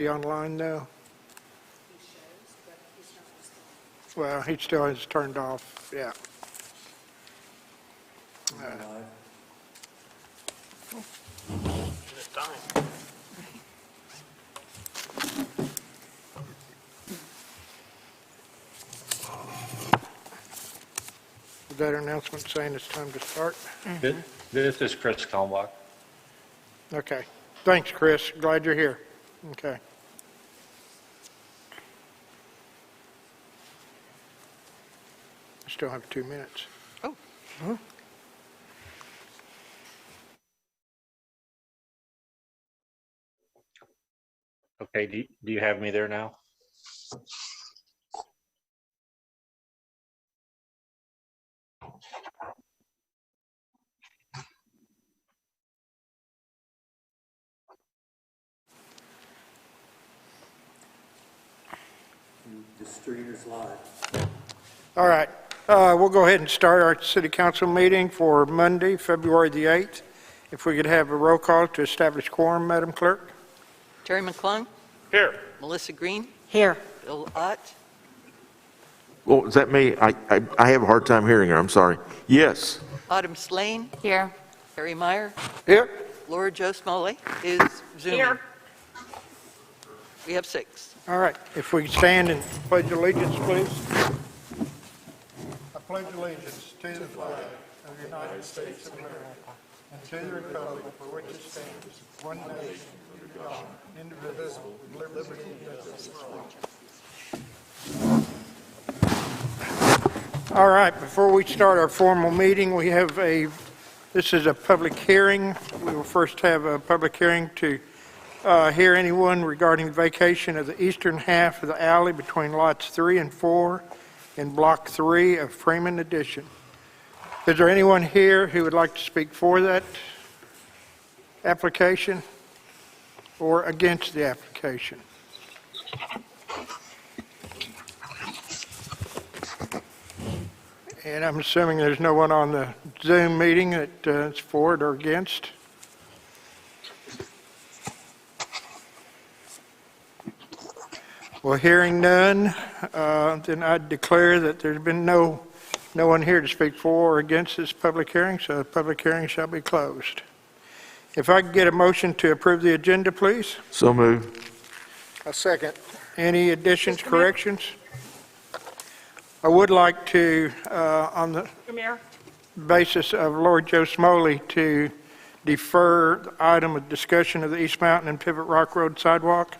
He online now? Well, he still has turned off, yeah. Is that announcement saying it's time to start? This is Chris Kalmbach. Okay. Thanks, Chris. Glad you're here. Okay. Still have 2 minutes. Oh. Huh? Okay, do you have me there now? The street is live. All right. We'll go ahead and start our city council meeting for Monday, February the 8th. If we could have a roll call to establish quorum, Madam Clerk. Terry McClung, Here. Melissa Green, Here. Bill Ott, Well, is that me? I have a hard time hearing her. I'm sorry. Yes. Autumn Slane, Here. Harry Meyer, Here. Laura Jo Smalley is Zooming. Here. We have 6. All right. If we could stand and pledge allegiance, please. I pledge allegiance to the flag of the United States of America and to the republic for which it stands, one nation, under God, indivisible, with liberty and justice for all. All right. Before we start our formal meeting, this is a public hearing. We will first have a public hearing to hear anyone regarding the vacation of the eastern half of the alley between lots 3 and 4 in Block 3 of Freeman Addition. Is there anyone here who would like to speak for that application or against the application? And I'm assuming there's no one on the Zoom meeting that is for it or against. Well, hearing none, then I declare that there's been no one here to speak for or against this public hearing, so the public hearing shall be closed. If I could get a motion to approve the agenda, please. So moved. A second. Any additions, corrections? I would like to, on the basis of Lord Joe Smalley, to defer the item of discussion of the East Mountain and Pivot Rock Road sidewalk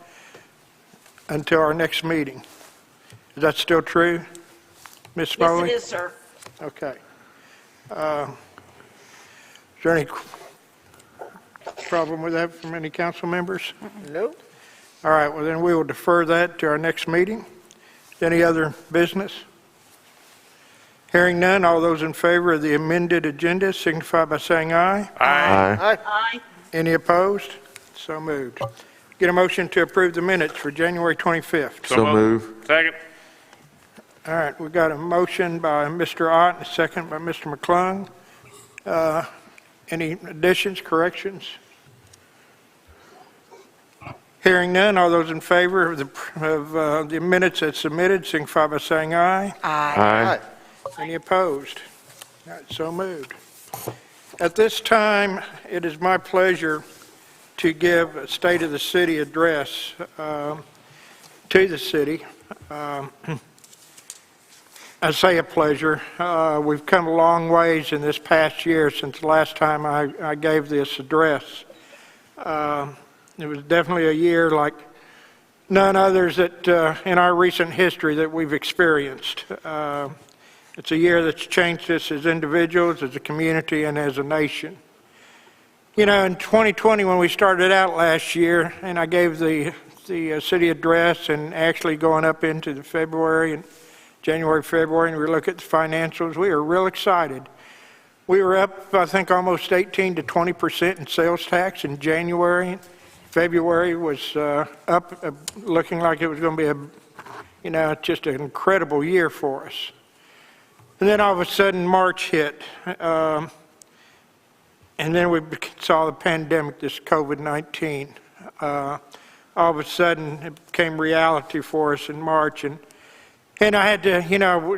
until our next meeting. Is that still true, Ms. Smalley? Yes, it is, sir. Okay. Is there any problem with that from any council members? No. All right, well then we will defer that to our next meeting. Any other business? Hearing none, all those in favor of the amended agenda signify by saying aye. Aye. Aye. Any opposed? So moved. Get a motion to approve the minutes for January 25th. So moved. Second. All right, we've got a motion by Mr. Ott and a second by Mr. McClung. Any additions, corrections? Hearing none, all those in favor of the minutes as submitted signify by saying aye. Aye. Any opposed? All right, so moved. At this time, it is my pleasure to give a State of the City address to the city. I say a pleasure. We've come a long ways in this past year since the last time I gave this address. It was definitely a year like none others that in our recent history that we've experienced. It's a year that's changed us as individuals, as a community, and as a nation. You know, in 2020, when we started out last year, and I gave the city address, and actually going up into the January, February, and we look at the financials, we were real excited. We were up, I think, almost 18 to 20% in sales tax in January. February was up, looking like it was going to be just an incredible year for us. And then all of a sudden, March hit. And then we saw the pandemic, this COVID-19. all of a sudden it became reality for us in March. And I had to,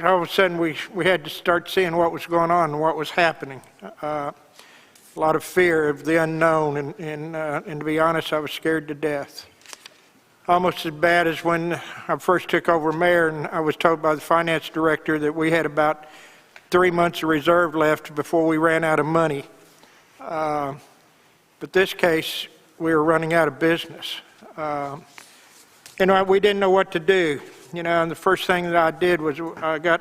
all of a sudden we had to start seeing what was going on and what was happening. A lot of fear of the unknown, and to be honest, I was scared to death. Almost as bad as when I first took over mayor and I was told by the finance director that we had about 3 months of reserve left before we ran out of money. But this case, we were running out of business. We didn't know what to do. And the first thing that I did was I got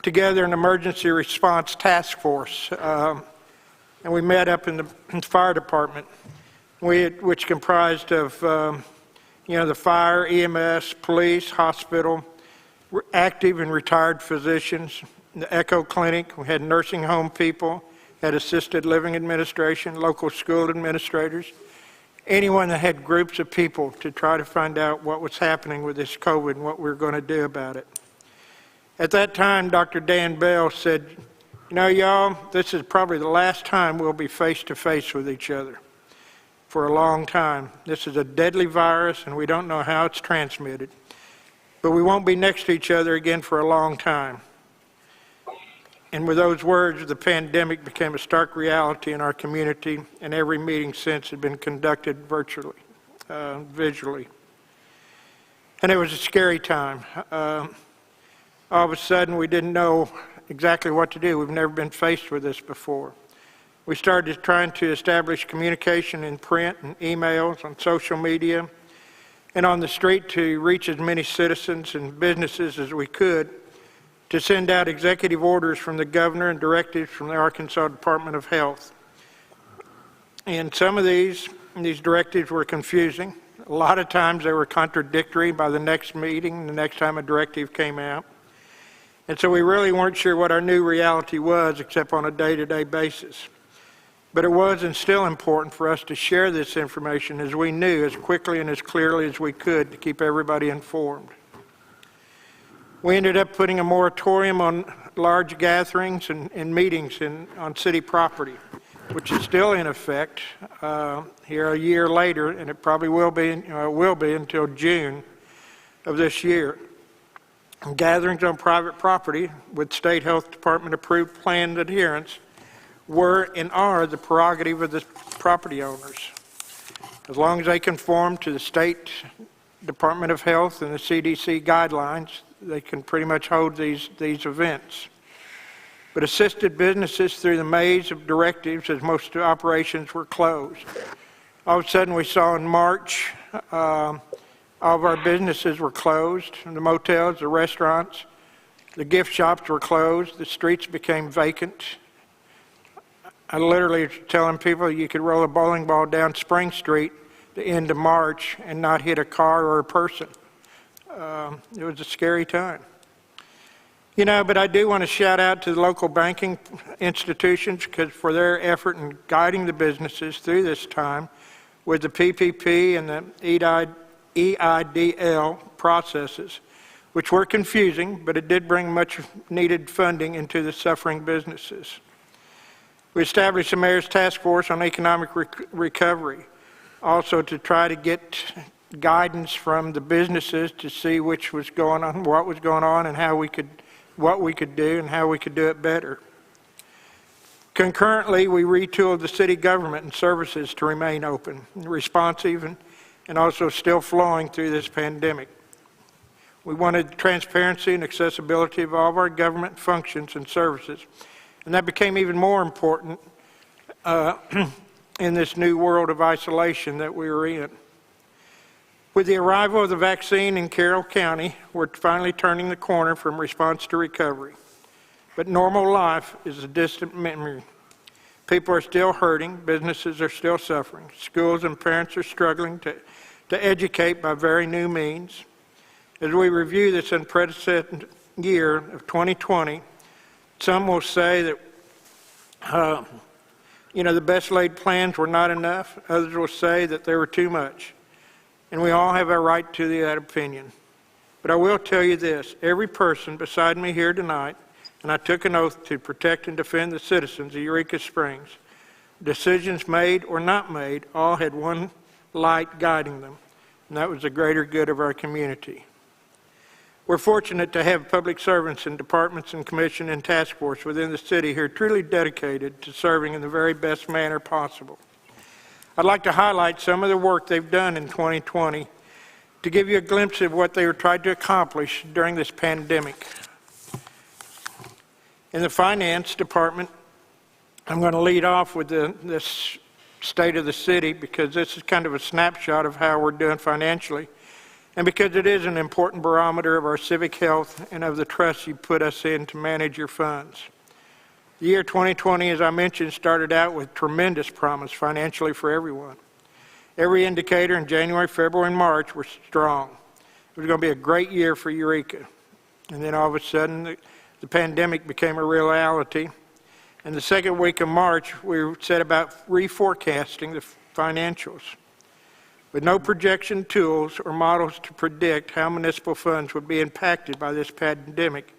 together an emergency response task force, and we met up in the fire department, which comprised of, the fire, EMS, police, hospital, active and retired physicians, the Echo Clinic. We had nursing home people, had assisted living administration, local school administrators, anyone that had groups of people to try to find out what was happening with this COVID and what we were going to do about it. At that time, Dr. Dan Bell said, y'all, this is probably the last time we'll be face-to-face with each other for a long time. This is a deadly virus, and we don't know how it's transmitted. But we won't be next to each other again for a long time. And with those words, the pandemic became a stark reality in our community, and every meeting since had been conducted visually. And it was a scary time. All of a sudden, we didn't know exactly what to do. We've never been faced with this before. We started trying to establish communication in print and emails, on social media, and on the street to reach as many citizens and businesses as we could, to send out executive orders from the governor and directives from the Arkansas Department of Health. And some of these directives were confusing. A lot of times they were contradictory by the next meeting, the next time a directive came out. And so we really weren't sure what our new reality was, except on a day-to-day basis. But it was and still important for us to share this information as we knew, as quickly and as clearly as we could, to keep everybody informed. We ended up putting a moratorium on large gatherings and meetings on city property, which is still in effect here a year later, and it probably will be until June of this year. Gatherings on private property with state health department approved planned adherence were and are the prerogative of the property owners. As long as they conform to the state Department of Health and the CDC guidelines, they can pretty much hold these events. But assisted businesses through the maze of directives, as most operations were closed. All of a sudden we saw in March, all of our businesses were closed. The motels, the restaurants, the gift shops were closed. The streets became vacant. I literally was telling people you could roll a bowling ball down Spring Street the end of March and not hit a car or a person. It was a scary time. But I do want to shout out to the local banking institutions because for their effort in guiding the businesses through this time with the PPP and the EIDL processes, which were confusing, but it did bring much needed funding into the suffering businesses. We established the Mayor's Task Force on Economic Recovery, also to try to get guidance from the businesses to see which was going on, what was going on, and what we could do and how we could do it better. Concurrently, we retooled the city government and services to remain open, responsive, and also still flowing through this pandemic. We wanted transparency and accessibility of all of our government functions and services, and that became even more important in this new world of isolation that we were in. With the arrival of the vaccine in Carroll County, we're finally turning the corner from response to recovery. But normal life is a distant memory. People are still hurting, businesses are still suffering, schools and parents are struggling to educate by very new means. As we review this unprecedented year of 2020, some will say that the best laid plans were not enough. Others will say that they were too much. And we all have a right to that opinion. But I will tell you this, every person beside me here tonight, and I took an oath to protect and defend the citizens of Eureka Springs, decisions made or not made, all had one light guiding them, and that was the greater good of our community. We're fortunate to have public servants in departments and commission and task force within the city who are truly dedicated to serving in the very best manner possible. I'd like to highlight some of the work they've done in 2020 to give you a glimpse of what they were trying to accomplish during this pandemic. In the finance department, I'm going to lead off with this state of the city because this is kind of a snapshot of how we're doing financially, and because it is an important barometer of our civic health and of the trust you put us in to manage your funds. The year 2020, as I mentioned, started out with tremendous promise financially for everyone. Every indicator in January, February, and March were strong. It was going to be a great year for Eureka. And then all of a sudden, the pandemic became a reality. And the second week of March, we set about reforecasting the financials. With no projection tools or models to predict how municipal funds would be impacted by this pandemic,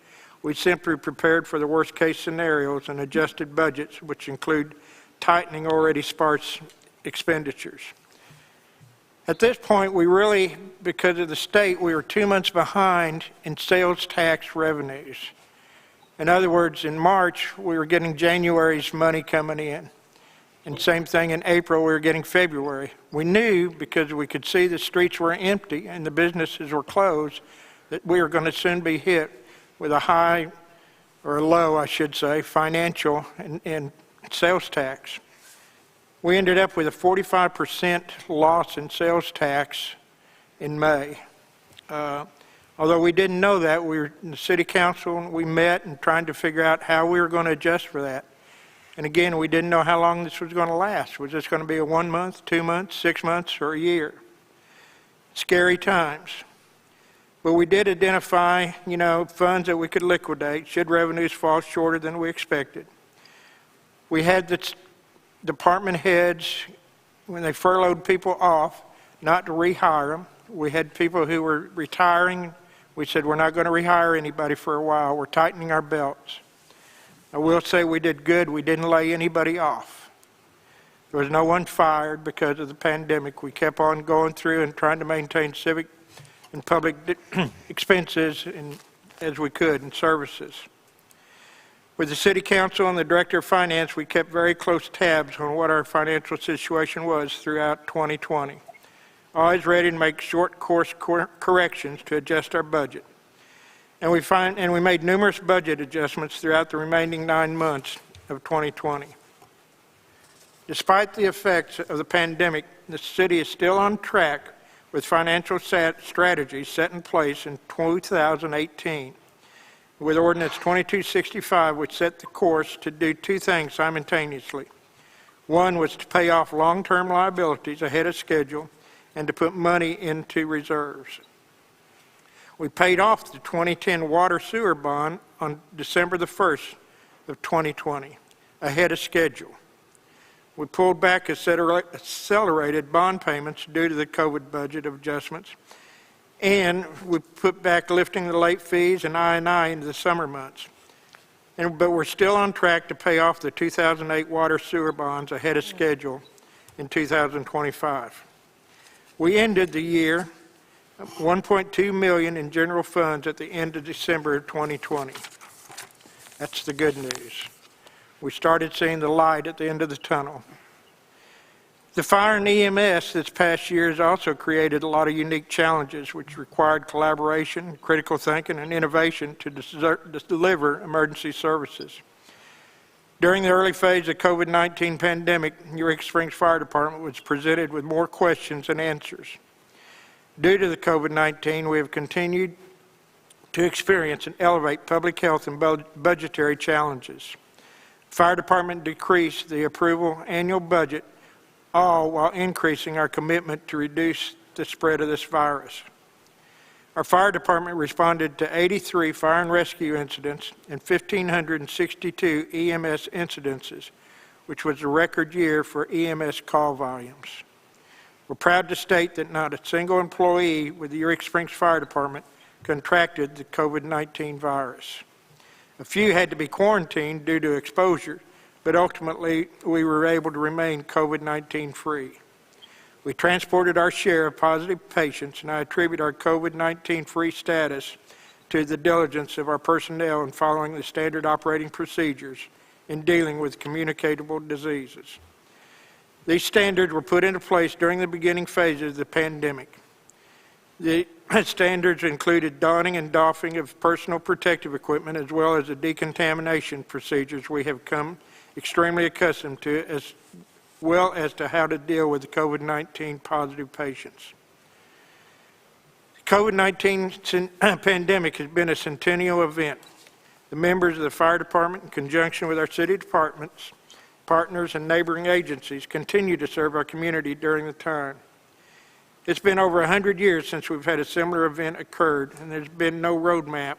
we simply prepared for the worst-case scenarios and adjusted budgets, which include tightening already sparse expenditures. At this point, we really, because of the state, we were 2 months behind in sales tax revenues. In other words, in March, we were getting January's money coming in. And same thing in April, we were getting February. We knew, because we could see the streets were empty and the businesses were closed, that we were going to soon be hit with a high, or a low, I should say, financial and sales tax. We ended up with a 45% loss in sales tax in May. Although we didn't know that, we were in the city council and we met and trying to figure out how we were going to adjust for that. And again, we didn't know how long this was going to last. Was this going to be a 1 month, 2 months, 6 months, or a year? Scary times. But we did identify, funds that we could liquidate should revenues fall shorter than we expected. We had the department heads, when they furloughed people off, not to rehire them. We had people who were retiring. We said, we're not going to rehire anybody for a while. We're tightening our belts. I will say we did good. We didn't lay anybody off. There was no one fired because of the pandemic. We kept on going through and trying to maintain civic and public expenses as we could and services. With the City Council and the Director of Finance, we kept very close tabs on what our financial situation was throughout 2020. Always ready to make short course corrections to adjust our budget. And we made numerous budget adjustments throughout the remaining 9 months of 2020. Despite the effects of the pandemic, the city is still on track with financial strategies set in place in 2018, with Ordinance 2265, which set the course to do 2 things simultaneously. One was to pay off long-term liabilities ahead of schedule and to put money into reserves. We paid off the 2010 water sewer bond on December the 1st of 2020, ahead of schedule. We pulled back accelerated bond payments due to the COVID budget adjustments, and we put back lifting the late fees and I&I into the summer months. But we're still on track to pay off the 2008 water sewer bonds ahead of schedule in 2025. We ended the year $1.2 million in general funds at the end of December of 2020. That's the good news. We started seeing the light at the end of the tunnel. The fire and EMS this past year has also created a lot of unique challenges which required collaboration, critical thinking, and innovation to deliver emergency services. During the early phase of the COVID-19 pandemic, Eureka Springs Fire Department was presented with more questions than answers. Due to the COVID-19, we have continued to experience and elevate public health and budgetary challenges. The Fire Department decreased the approval annual budget, all while increasing our commitment to reduce the spread of this virus. Our fire department responded to 83 fire and rescue incidents and 1,562 EMS incidences, which was a record year for EMS call volumes. We're proud to state that not a single employee with the Eureka Springs Fire Department contracted the COVID-19 virus. A few had to be quarantined due to exposure, but ultimately we were able to remain COVID-19 free. We transported our share of positive patients, and I attribute our COVID-19 free status to the diligence of our personnel in following the standard operating procedures in dealing with communicable diseases. These standards were put into place during the beginning phases of the pandemic. The standards included donning and doffing of personal protective equipment, as well as the decontamination procedures we have come extremely accustomed to, as well as to how to deal with the COVID-19 positive patients. The COVID-19 pandemic has been a centennial event. The members of the fire department, in conjunction with our city departments, partners, and neighboring agencies, continue to serve our community during the time. It's been over 100 years since we've had a similar event occurred, and there's been no roadmap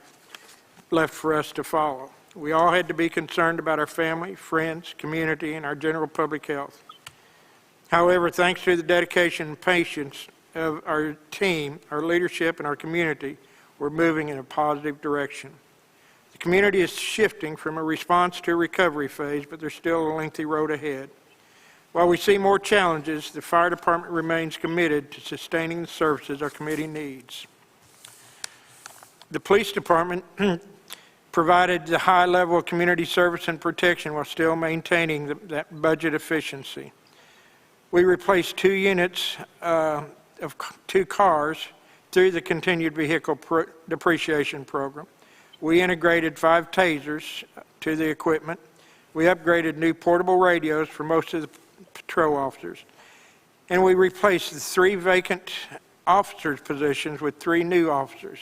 left for us to follow. We all had to be concerned about our family, friends, community, and our general public health. However, thanks to the dedication and patience of our team, our leadership, and our community, we're moving in a positive direction. The community is shifting from a response to a recovery phase, but there's still a lengthy road ahead. While we see more challenges, the fire department remains committed to sustaining the services our community needs. The police department provided the high level of community service and protection while still maintaining that budget efficiency. We replaced 2 units of 2 cars through the continued vehicle depreciation program. We integrated 5 tasers to the equipment. We upgraded new portable radios for most of the patrol officers. And we replaced the 3 vacant officers' positions with 3 new officers.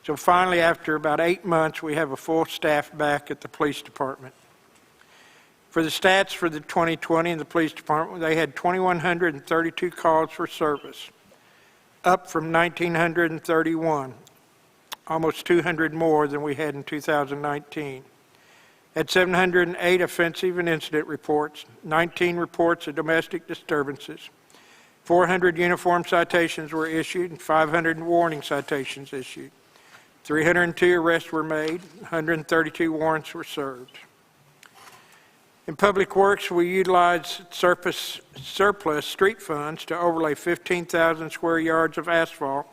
So finally, after about 8 months, we have a full staff back at the police department. For the stats for the 2020 in the police department, they had 2,132 calls for service, up from 1,931, almost 200 more than we had in 2019. Had 708 offensive and incident reports, 19 reports of domestic disturbances, 400 uniform citations were issued, and 500 warning citations issued. 302 arrests were made, 132 warrants were served. In Public Works, we utilized surplus street funds to overlay 15,000 square yards of asphalt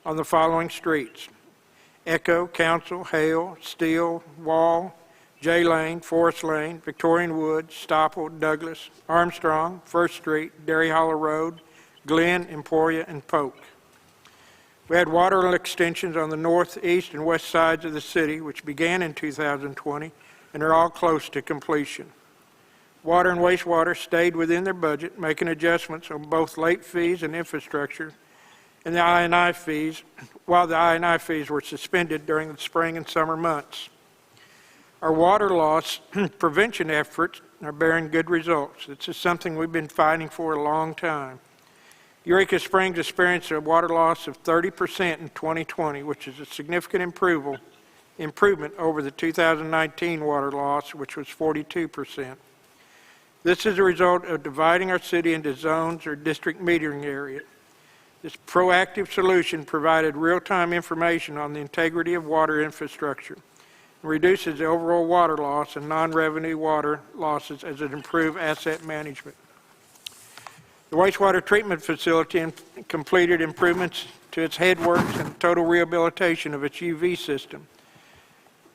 on the following streets: Echo, Council, Hale, Steele, Wall, J Lane, Forest Lane, Victorian Woods, Stoppel, Douglas, Armstrong, First Street, Dairy Hollow Road, Glen, Emporia, and Polk. We had water extensions on the north, east, and west sides of the city, which began in 2020 and are all close to completion. Water and wastewater stayed within their budget, making adjustments on both late fees and infrastructure and the I&I fees, while the I&I fees were suspended during the spring and summer months. Our water loss prevention efforts are bearing good results. This is something we've been fighting for a long time. Eureka Springs experienced a water loss of 30% in 2020, which is a significant improvement over the 2019 water loss, which was 42%. This is a result of dividing our city into zones or district metering areas. This proactive solution provided real-time information on the integrity of water infrastructure and reduces the overall water loss and non-revenue water losses as it improves asset management. The wastewater treatment facility completed improvements to its headworks and total rehabilitation of its UV system,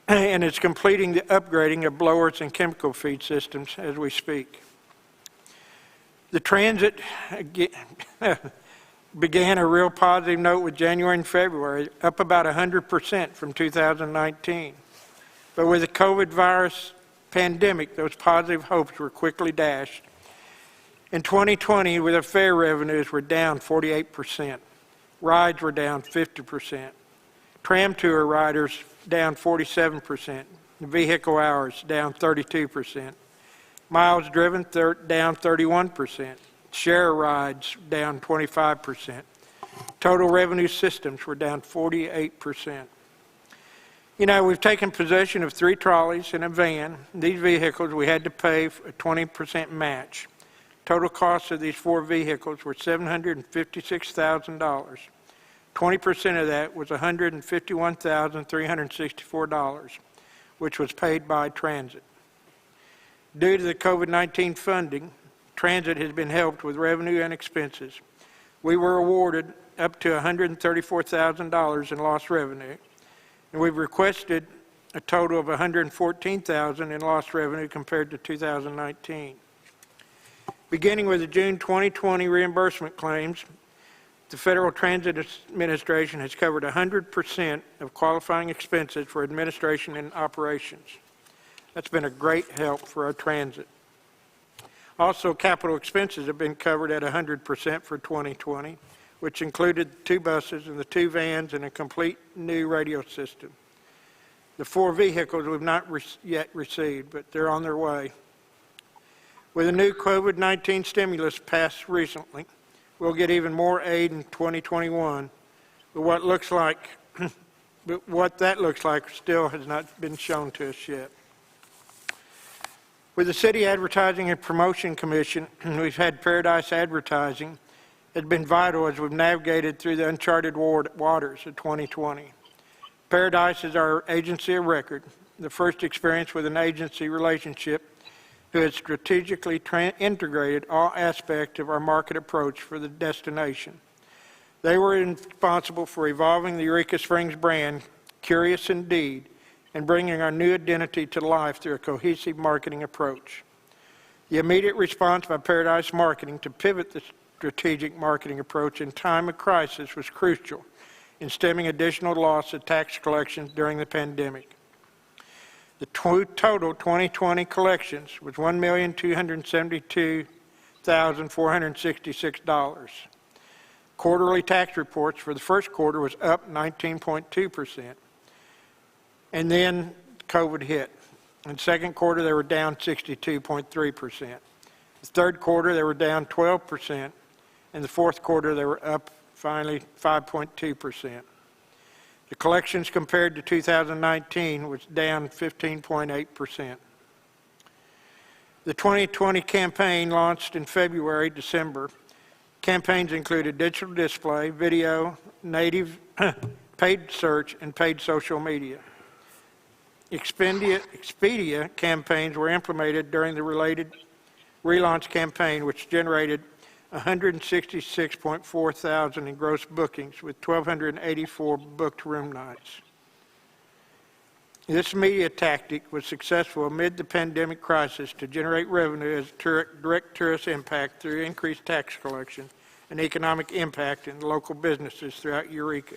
and it's completing the upgrading of blowers and chemical feed systems as we speak. The transit began a real positive note with January and February, up about 100% from 2019. But with the COVID virus pandemic, those positive hopes were quickly dashed. In 2020, with our fare revenues were down 48%. Rides were down 50%. Tram tour riders down 47%. Vehicle hours down 32%. Miles driven down 31%. Share rides down 25%. Total revenue systems were down 48%. You know, we've taken possession of 3 trolleys and a van. These vehicles, we had to pay a 20% match. Total cost of these 4 vehicles were $756,000. 20% of that was $151,364, which was paid by transit. Due to the COVID-19 funding, transit has been helped with revenue and expenses. We were awarded up to $134,000 in lost revenue, and we've requested a total of $114,000 in lost revenue compared to 2019. Beginning with the June 2020 reimbursement claims, the Federal Transit Administration has covered 100% of qualifying expenses for administration and operations. That's been a great help for our transit. Also, capital expenses have been covered at 100% for 2020, which included 2 buses and the 2 vans and a complete new radio system. The 4 vehicles we've not yet received, but they're on their way. With the new COVID-19 stimulus passed recently, we'll get even more aid in 2021, but what that looks like still has not been shown to us yet. With the City Advertising and Promotion Commission, we've had Paradise Advertising. It's been vital as we've navigated through the uncharted waters of 2020. Paradise is our agency of record, the first experience with an agency relationship who has strategically integrated all aspects of our market approach for the destination. They were responsible for evolving the Eureka Springs brand, Curious Indeed, and bringing our new identity to life through a cohesive marketing approach. The immediate response by Paradise Marketing to pivot the strategic marketing approach in time of crisis was crucial in stemming additional loss of tax collections during the pandemic. The total 2020 collections was $1,272,466. Quarterly tax reports for the first quarter was up 19.2%. And then COVID hit. In the second quarter, they were down 62.3%. The third quarter, they were down 12%. In the fourth quarter, they were up finally 5.2%. The collections compared to 2019 was down 15.8%. The 2020 campaign launched in February, December. Campaigns included digital display, video, native, paid search, and paid social media. Expedia campaigns were implemented during the related relaunch campaign, which generated 166.4 thousand in gross bookings with 1,284 booked room nights. This media tactic was successful amid the pandemic crisis to generate revenue as direct tourist impact through increased tax collection and economic impact in local businesses throughout Eureka.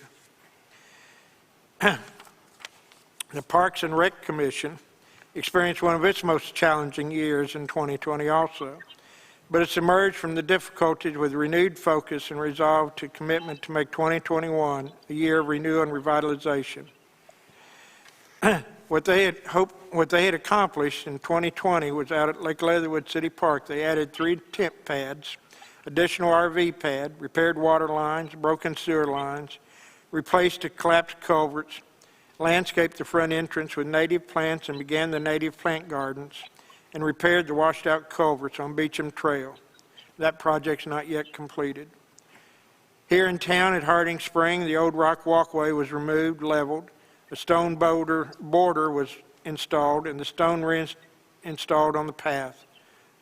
The Parks and Rec Commission experienced one of its most challenging years in 2020 also, but it's emerged from the difficulties with renewed focus and resolve to commitment to make 2021 a year of renewal and revitalization. What they had accomplished in 2020 was out at Lake Leatherwood City Park. They added 3 tent pads, additional RV pad, repaired water lines, broken sewer lines, replaced the collapsed culverts, landscaped the front entrance with native plants and began the native plant gardens, and repaired the washed-out culverts on Beecham Trail. That project's not yet completed. Here in town at Harding Spring, the old rock walkway was removed, leveled, a stone border was installed, and the stone reinstalled on the path.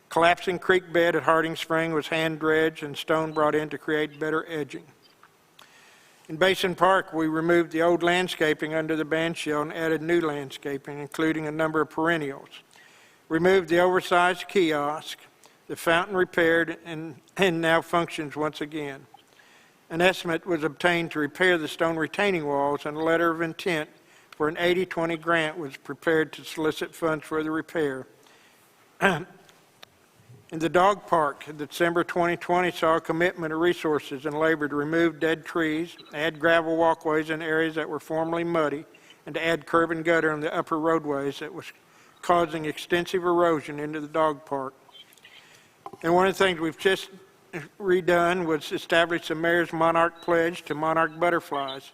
Collapsing creek bed at Harding Spring was hand dredged and stone brought in to create better edging. In Basin Park, we removed the old landscaping under the bandshell and added new landscaping, including a number of perennials. Removed the oversized kiosk, the fountain repaired, and now functions once again. An estimate was obtained to repair the stone retaining walls, and a letter of intent for an 80-20 grant was prepared to solicit funds for the repair. In the dog park, December 2020 saw a commitment of resources and labor to remove dead trees, add gravel walkways in areas that were formerly muddy, and to add curb and gutter on the upper roadways that was causing extensive erosion into the dog park. And one of the things we've just redone was establish the Mayor's Monarch Pledge to monarch butterflies,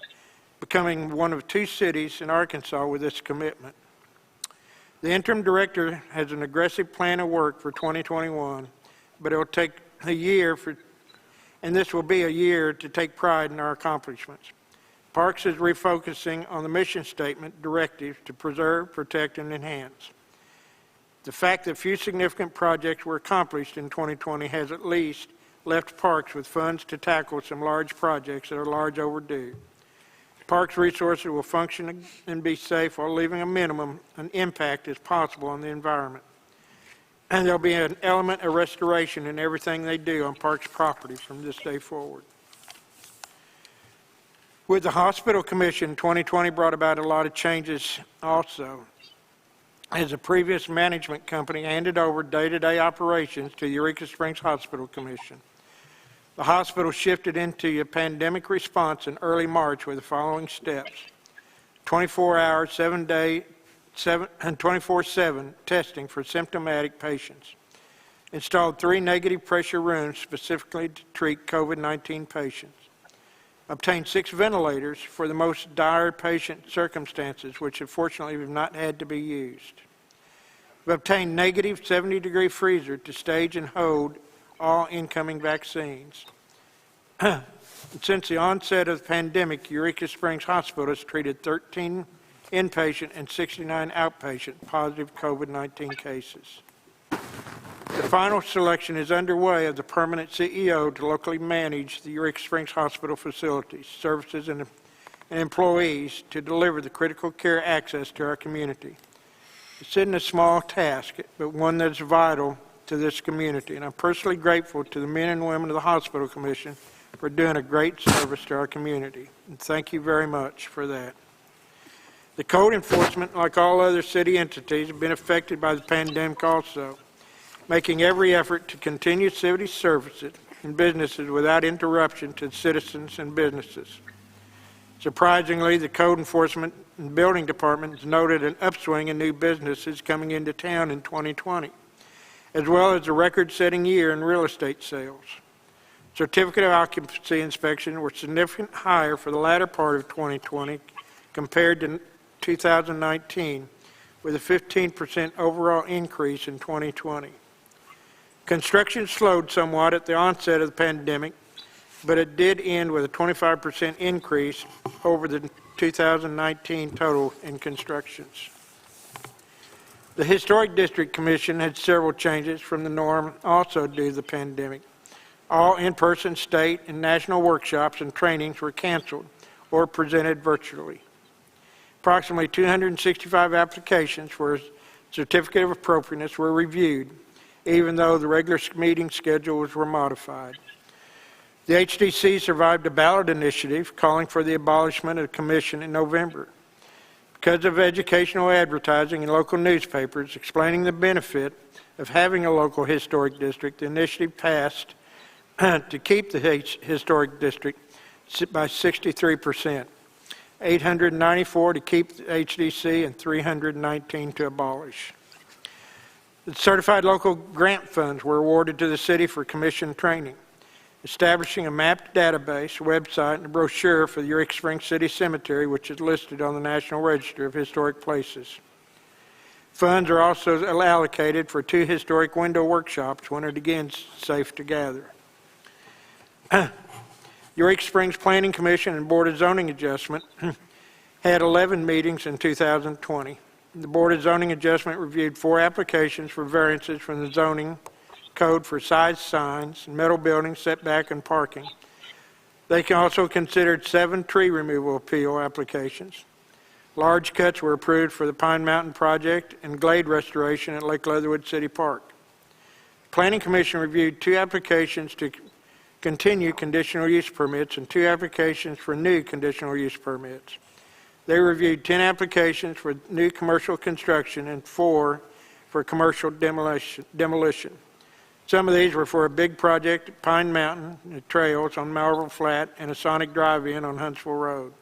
becoming one of 2 cities in Arkansas with this commitment. The interim director has an aggressive plan of work for 2021, but it'll take a year and this will be a year to take pride in our accomplishments. Parks is refocusing on the mission statement directive to preserve, protect, and enhance. The fact that few significant projects were accomplished in 2020 has at least left Parks with funds to tackle some large projects that are large overdue. Parks resources will function and be safe while leaving a minimum an impact as possible on the environment. And there'll be an element of restoration in everything they do on Parks property from this day forward. With the Hospital Commission, 2020 brought about a lot of changes also, as the previous management company handed over day-to-day operations to the Eureka Springs Hospital Commission. The hospital shifted into a pandemic response in early March with the following steps: 24-hour, 7-day, 24/7 testing for symptomatic patients. Installed 3 negative pressure rooms specifically to treat COVID-19 patients. Obtained 6 ventilators for the most dire patient circumstances, which unfortunately have not had to be used. We obtained negative 70-degree freezer to stage and hold all incoming vaccines. Since the onset of the pandemic, Eureka Springs Hospital has treated 13 inpatient and 69 outpatient positive COVID-19 cases. The final selection is underway of the permanent CEO to locally manage the Eureka Springs Hospital facilities, services, and employees to deliver the critical care access to our community. It's isn't a small task, but one that's vital to this community, and I'm personally grateful to the men and women of the Hospital Commission for doing a great service to our community, and thank you very much for that. The code enforcement, like all other city entities, have been affected by the pandemic also, making every effort to continue city services and businesses without interruption to citizens and businesses. Surprisingly, the code enforcement and building departments noted an upswing in new businesses coming into town in 2020. As well as a record-setting year in real estate sales. Certificate of occupancy inspections were significantly higher for the latter part of 2020 compared to 2019, with a 15% overall increase in 2020. Construction slowed somewhat at the onset of the pandemic, but it did end with a 25% increase over the 2019 total in constructions. The Historic District Commission had several changes from the norm also due to the pandemic. All in-person state and national workshops and trainings were canceled or presented virtually. Approximately 265 applications for a certificate of appropriateness were reviewed, even though the regular meeting schedules were modified. The HDC survived a ballot initiative calling for the abolishment of the commission in November. Because of educational advertising in local newspapers explaining the benefit of having a local historic district, the initiative passed to keep the historic district by 63%, 894 to keep the HDC, and 319 to abolish. The certified local grant funds were awarded to the city for commission training, establishing a mapped database, website, and a brochure for the Eureka Springs City Cemetery, which is listed on the National Register of Historic Places. Funds are also allocated for 2 historic window workshops when it again is safe to gather. Eureka Springs Planning Commission and Board of Zoning Adjustment had 11 meetings in 2020. The Board of Zoning Adjustment reviewed 4 applications for variances from the zoning code for size signs, metal buildings, setback, and parking. They also considered 7 tree removal appeal applications. Large cuts were approved for the Pine Mountain Project and glade restoration at Lake Leatherwood City Park. The Planning Commission reviewed 2 applications to continue conditional use permits and 2 applications for new conditional use permits. They reviewed 10 applications for new commercial construction and 4 for commercial demolition. Some of these were for a big project at Pine Mountain, the trails on Marble Flat, and a Sonic Drive-In on Huntsville Road.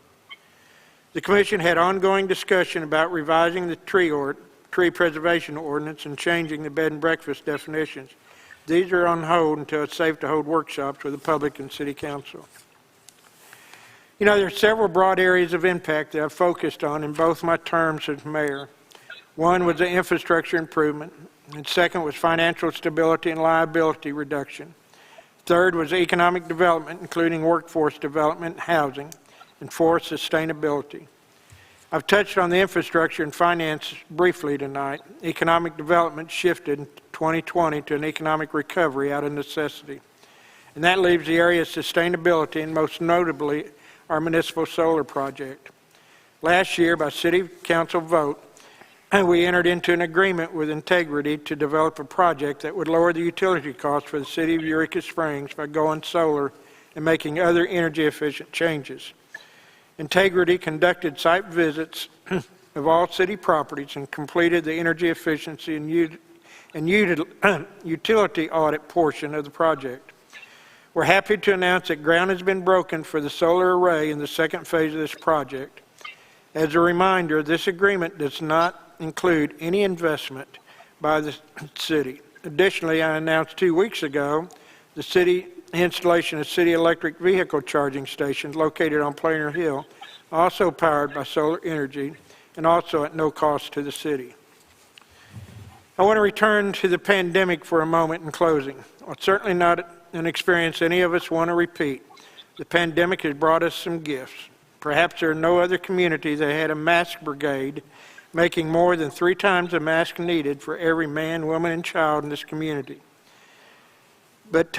The Commission had ongoing discussion about revising the tree preservation ordinance and changing the bed and breakfast definitions. These are on hold until it's safe to hold workshops with the public and City Council. You know, there are several broad areas of impact that I've focused on in both my terms as mayor. One was the infrastructure improvement, and second was financial stability and liability reduction. Third was economic development, including workforce development and housing, and fourth, sustainability. I've touched on the infrastructure and finance briefly tonight. Economic development shifted in 2020 to an economic recovery out of necessity. And that leaves the area of sustainability, and most notably, our municipal solar project. Last year, by City Council vote, we entered into an agreement with Integrity to develop a project that would lower the utility costs for the city of Eureka Springs by going solar and making other energy-efficient changes. Integrity conducted site visits of all city properties and completed the energy efficiency and utility audit portion of the project. We're happy to announce that ground has been broken for the solar array in the second phase of this project. As a reminder, this agreement does not include any investment by the city. Additionally, I announced 2 weeks ago the city installation of city electric vehicle charging stations located on Plainer Hill, also powered by solar energy and also at no cost to the city. I want to return to the pandemic for a moment in closing. Well, it's certainly not an experience any of us want to repeat. The pandemic has brought us some gifts. Perhaps there are no other community that had a mask brigade making more than 3 times the mask needed for every man, woman, and child in this community. But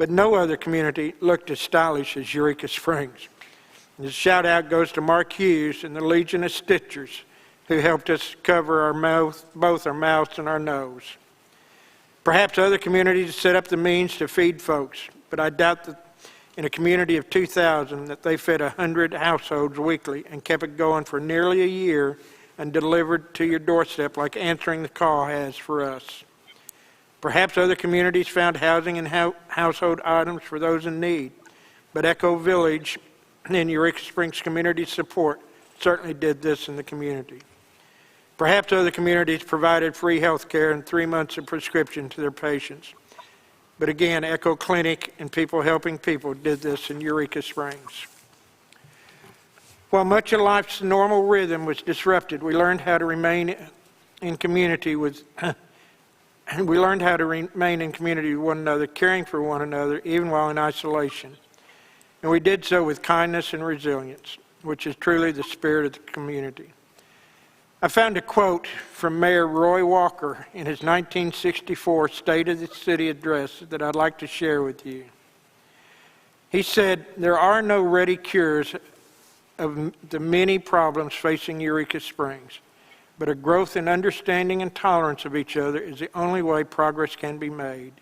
no other community looked as stylish as Eureka Springs. This shout out goes to Mark Hughes and the Legion of Stitchers who helped us cover our mouth, both our mouths and our nose. Perhaps other communities set up the means to feed folks, but I doubt that in a community of 2,000 that they fed 100 households weekly and kept it going for nearly a year and delivered to your doorstep like Answering the Call has for us. Perhaps other communities found housing and household items for those in need, but Echo Village and Eureka Springs Community Support certainly did this in the community. Perhaps other communities provided free health care and 3 months of prescription to their patients. But again, Echo Clinic and People Helping People did this in Eureka Springs. While much of life's normal rhythm was disrupted, we learned how to remain in community with one another, caring for one another, even while in isolation. And we did so with kindness and resilience, which is truly the spirit of the community. I found a quote from Mayor Roy Walker in his 1964 State of the City address that I'd like to share with you. He said, "There are no ready cures of the many problems facing Eureka Springs, but a growth in understanding and tolerance of each other is the only way progress can be made.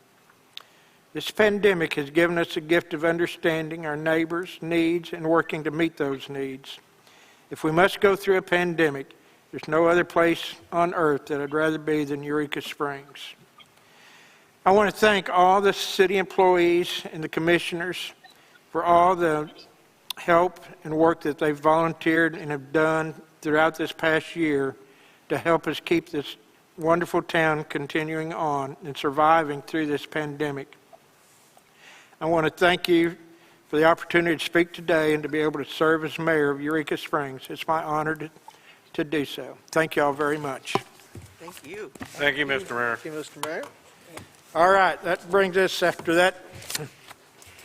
This pandemic has given us the gift of understanding our neighbors' needs and working to meet those needs. If we must go through a pandemic, there's no other place on earth that I'd rather be than Eureka Springs." I want to thank all the city employees and the commissioners for all the help and work that they've volunteered and have done throughout this past year to help us keep this wonderful town continuing on and surviving through this pandemic. I want to thank you for the opportunity to speak today and to be able to serve as mayor of Eureka Springs. It's my honor to do so. Thank you all very much. Thank you. Thank you, Mr. Mayor. Thank you, Mr. Mayor. All right, that brings us, after that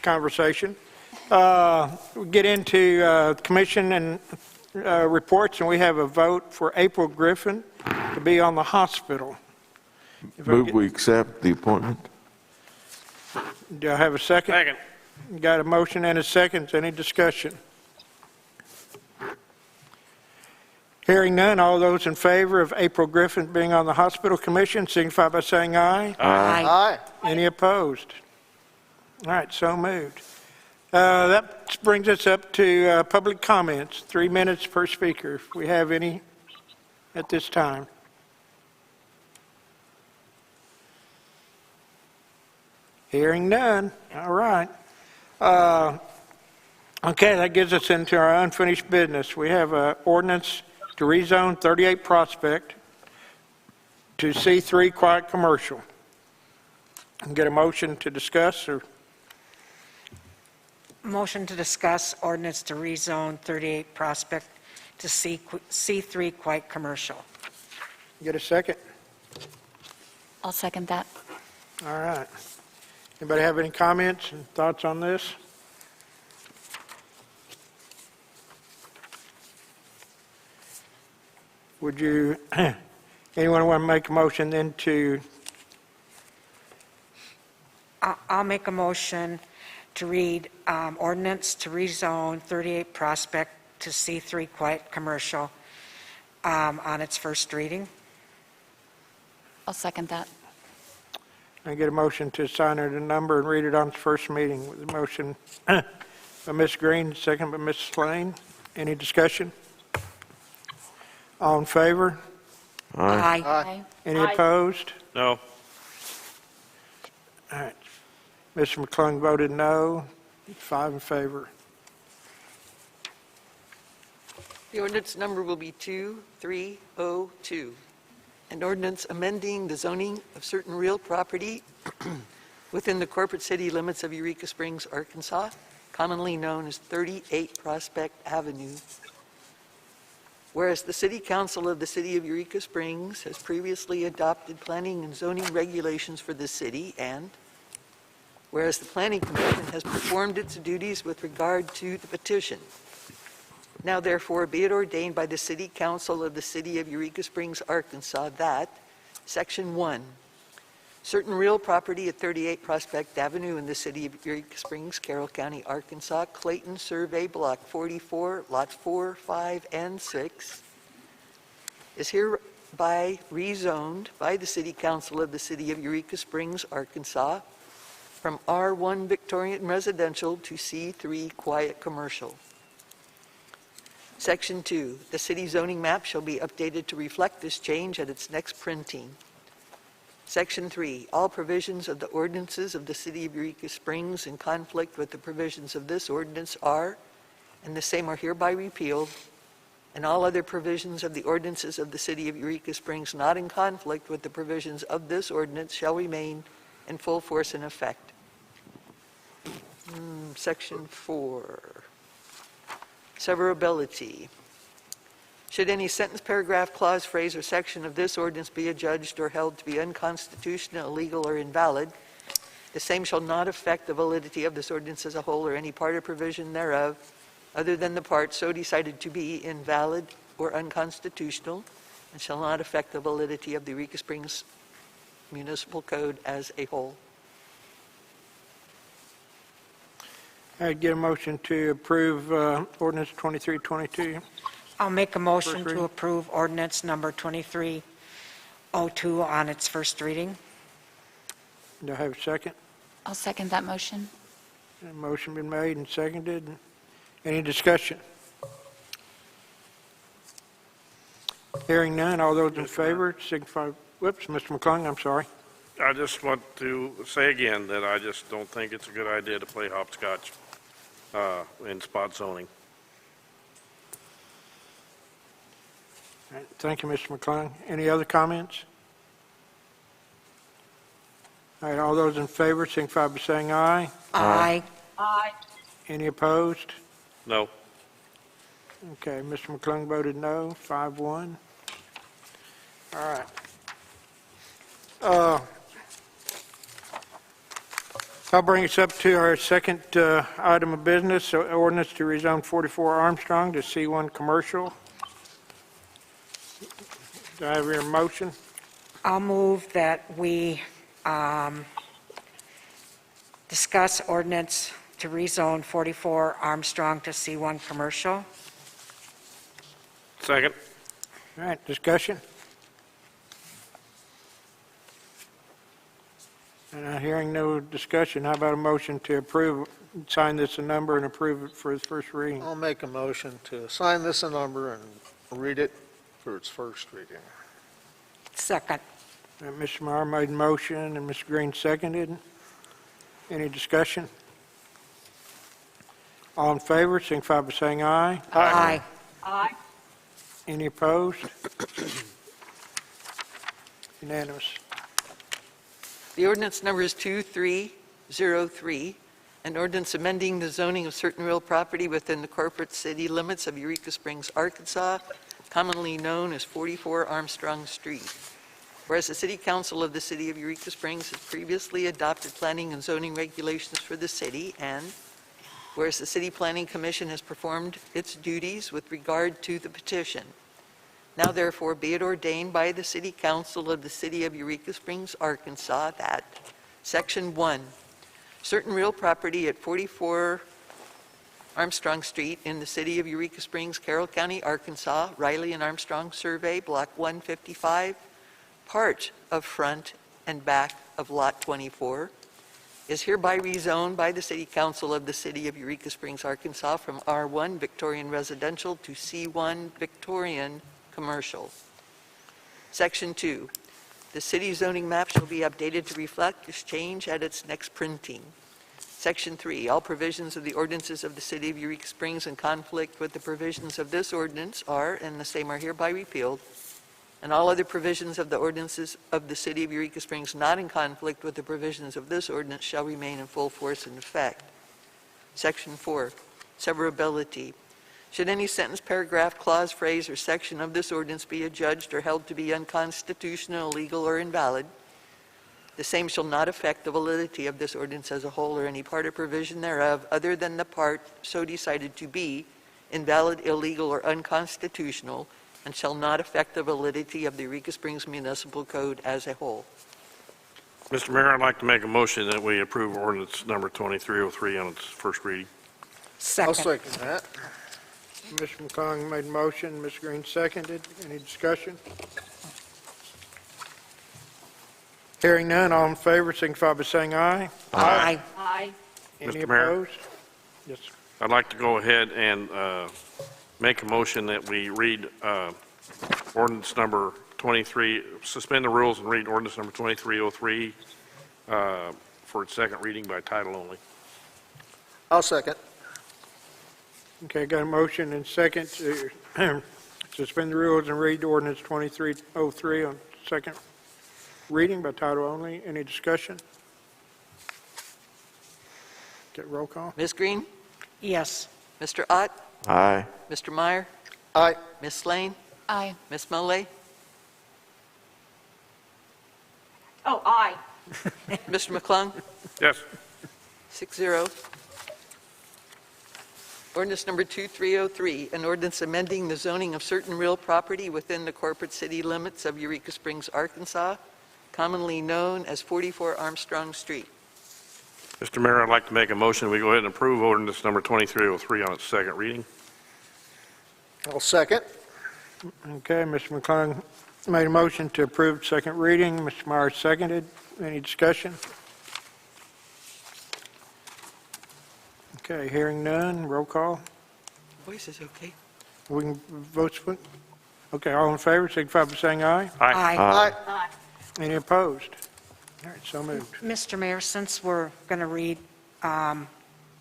conversation, we get into commission and reports, and we have a vote for April Griffin to be on the hospital. Move we accept the appointment. Do I have a second? Second. Got a motion and a second. Any discussion? Hearing none, all those in favor of April Griffin being on the hospital commission signify by saying aye. Aye. Any opposed? All right, so moved. That brings us up to public comments, 3 minutes per speaker, if we have any at this time. Hearing none. All right. Okay, that gets us into our unfinished business. We have an ordinance to rezone 38 Prospect to C3 Quiet Commercial. Get a motion to discuss, or Motion to discuss ordinance to rezone 38 Prospect to C3 Quiet Commercial. get a second? I'll second that. All right. Anybody have any comments and thoughts on this? Would you, anyone want to make a motion then to, I'll make a motion to read ordinance to rezone 38 Prospect to C3 Quiet Commercial on its first reading. I'll second that. I get a motion to assign her the number and read it on its first meeting with a motion by Ms. Green, second by Mrs. Lane. Any discussion? All in favor? Aye. Aye. Any opposed? No. All right. Mr. McClung voted no, 5 in favor. The ordinance number will be 2302. An ordinance amending the zoning of certain real property within the corporate city limits of Eureka Springs, Arkansas, commonly known as 38 Prospect Avenue. Whereas the City Council of the City of Eureka Springs has previously adopted planning and zoning regulations for the city, and whereas the Planning Commission has performed its duties with regard to the petition. Now therefore be it ordained by the City Council of the City of Eureka Springs, Arkansas, that Section 1, certain real property at 38 Prospect Avenue in the City of Eureka Springs, Carroll County, Arkansas, Clayton Survey Block 44, Lots 4, 5, and 6, is hereby rezoned by the City Council of the City of Eureka Springs, Arkansas, from R1 Victorian Residential to C3 Quiet Commercial. Section 2, the city zoning map shall be updated to reflect this change at its next printing. Section 3, all provisions of the ordinances of the City of Eureka Springs in conflict with the provisions of this ordinance are, and the same are hereby repealed, and all other provisions of the ordinances of the City of Eureka Springs not in conflict with the provisions of this ordinance shall remain in full force and effect. Section 4, severability. Should any sentence, paragraph, clause, phrase, or section of this ordinance be adjudged or held to be unconstitutional, illegal, or invalid, the same shall not affect the validity of this ordinance as a whole or any part or provision thereof, other than the part so decided to be invalid or unconstitutional, and shall not affect the validity of the Eureka Springs Municipal Code as a whole. I'd get a motion to approve ordinance 2322. I'll make a motion First to reading. approve ordinance number 2302 on its first reading. Do I have a second? I'll second that motion. A motion been made and seconded. Any discussion? Hearing none, all those in favor signify, whoops, Mr. McClung, I'm sorry. I just want to say again that I just don't think it's a good idea to play hopscotch in spot zoning. All right, thank you, Mr. McClung. Any other comments? All right, all those in favor signify by saying aye. Aye. Any opposed? No. Okay, Mr. McClung voted no, 5-1. All right. I'll bring us up to our second item of business, ordinance to rezone 44 Armstrong to C1 Commercial. Do I have your motion? I'll move that we discuss ordinance to rezone 44 Armstrong to C1 Commercial. Second? All right, discussion? And hearing no discussion, how about a motion to approve, sign this a number and approve it for its first reading? I'll make a motion to assign this a number and read it for its first reading. Second. Mr. Meyer made a motion and Ms. Green seconded. Any discussion? All in favor, signify by saying aye. Aye. Any opposed? Unanimous. The ordinance number is 2303, an ordinance amending the zoning of certain real property within the corporate city limits of Eureka Springs, Arkansas, commonly known as 44 Armstrong Street. Whereas the City Council of the City of Eureka Springs has previously adopted planning and zoning regulations for the city, and whereas the City Planning Commission has performed its duties with regard to the petition. Now therefore be it ordained by the City Council of the City of Eureka Springs, Arkansas, that Section 1, certain real property at 44 Armstrong Street in the City of Eureka Springs, Carroll County, Arkansas, Riley and Armstrong Survey, Block 155, part of front and back of Lot 24, is hereby rezoned by the City Council of the City of Eureka Springs, Arkansas, from R1 Victorian Residential to C1 Victorian Commercial. Section 2, the city zoning map shall be updated to reflect this change at its next printing. Section 3, all provisions of the ordinances of the City of Eureka Springs in conflict with the provisions of this ordinance are, and the same are hereby repealed, and all other provisions of the ordinances of the City of Eureka Springs not in conflict with the provisions of this ordinance shall remain in full force and effect. Section 4, severability. Should any sentence, paragraph, clause, phrase, or section of this ordinance be adjudged or held to be unconstitutional, illegal, or invalid, the same shall not affect the validity of this ordinance as a whole or any part or provision thereof other than the part so decided to be invalid, illegal, or unconstitutional, and shall not affect the validity of the Eureka Springs Municipal Code as a whole. Mr. Mayor, I'd like to make a motion that we approve ordinance number 2303 on its first reading. I'll Second. second that. Mr. McClung made a motion, Ms. Green seconded. Any discussion? Hearing none, all in favor, signify by saying aye. Aye. Any Mr. Mayor? opposed? Yes, sir. I'd like to go ahead and make a motion that we read ordinance number 23, suspend the rules and read ordinance number 2303 for its second reading by title only. I'll second. Okay, got a motion and second to suspend the rules and read ordinance 2303 on second reading by title only. Any discussion? Get roll call? Ms. Green? Yes. Mr. Ott? Aye. Mr. Meyer? Aye. Ms. Slane? Aye. Ms. Molay? Oh, aye. Mr. McClung? Yes. 6-0. Ordinance number 2303, an ordinance amending the zoning of certain real property within the corporate city limits of Eureka Springs, Arkansas, commonly known as 44 Armstrong Street. Mr. Mayor, I'd like to make a motion we go ahead and approve ordinance number 2303 on its second reading. I'll second. Okay, Mr. McClung made a motion to approve second reading. Mr. Myers seconded. Any discussion? Okay, hearing none, roll call. Voice is okay. We can vote split? Okay, all in favor, signify by saying aye. Aye. Aye. Aye. Any opposed? All right, so moved. Mr. Mayor, since we're going to read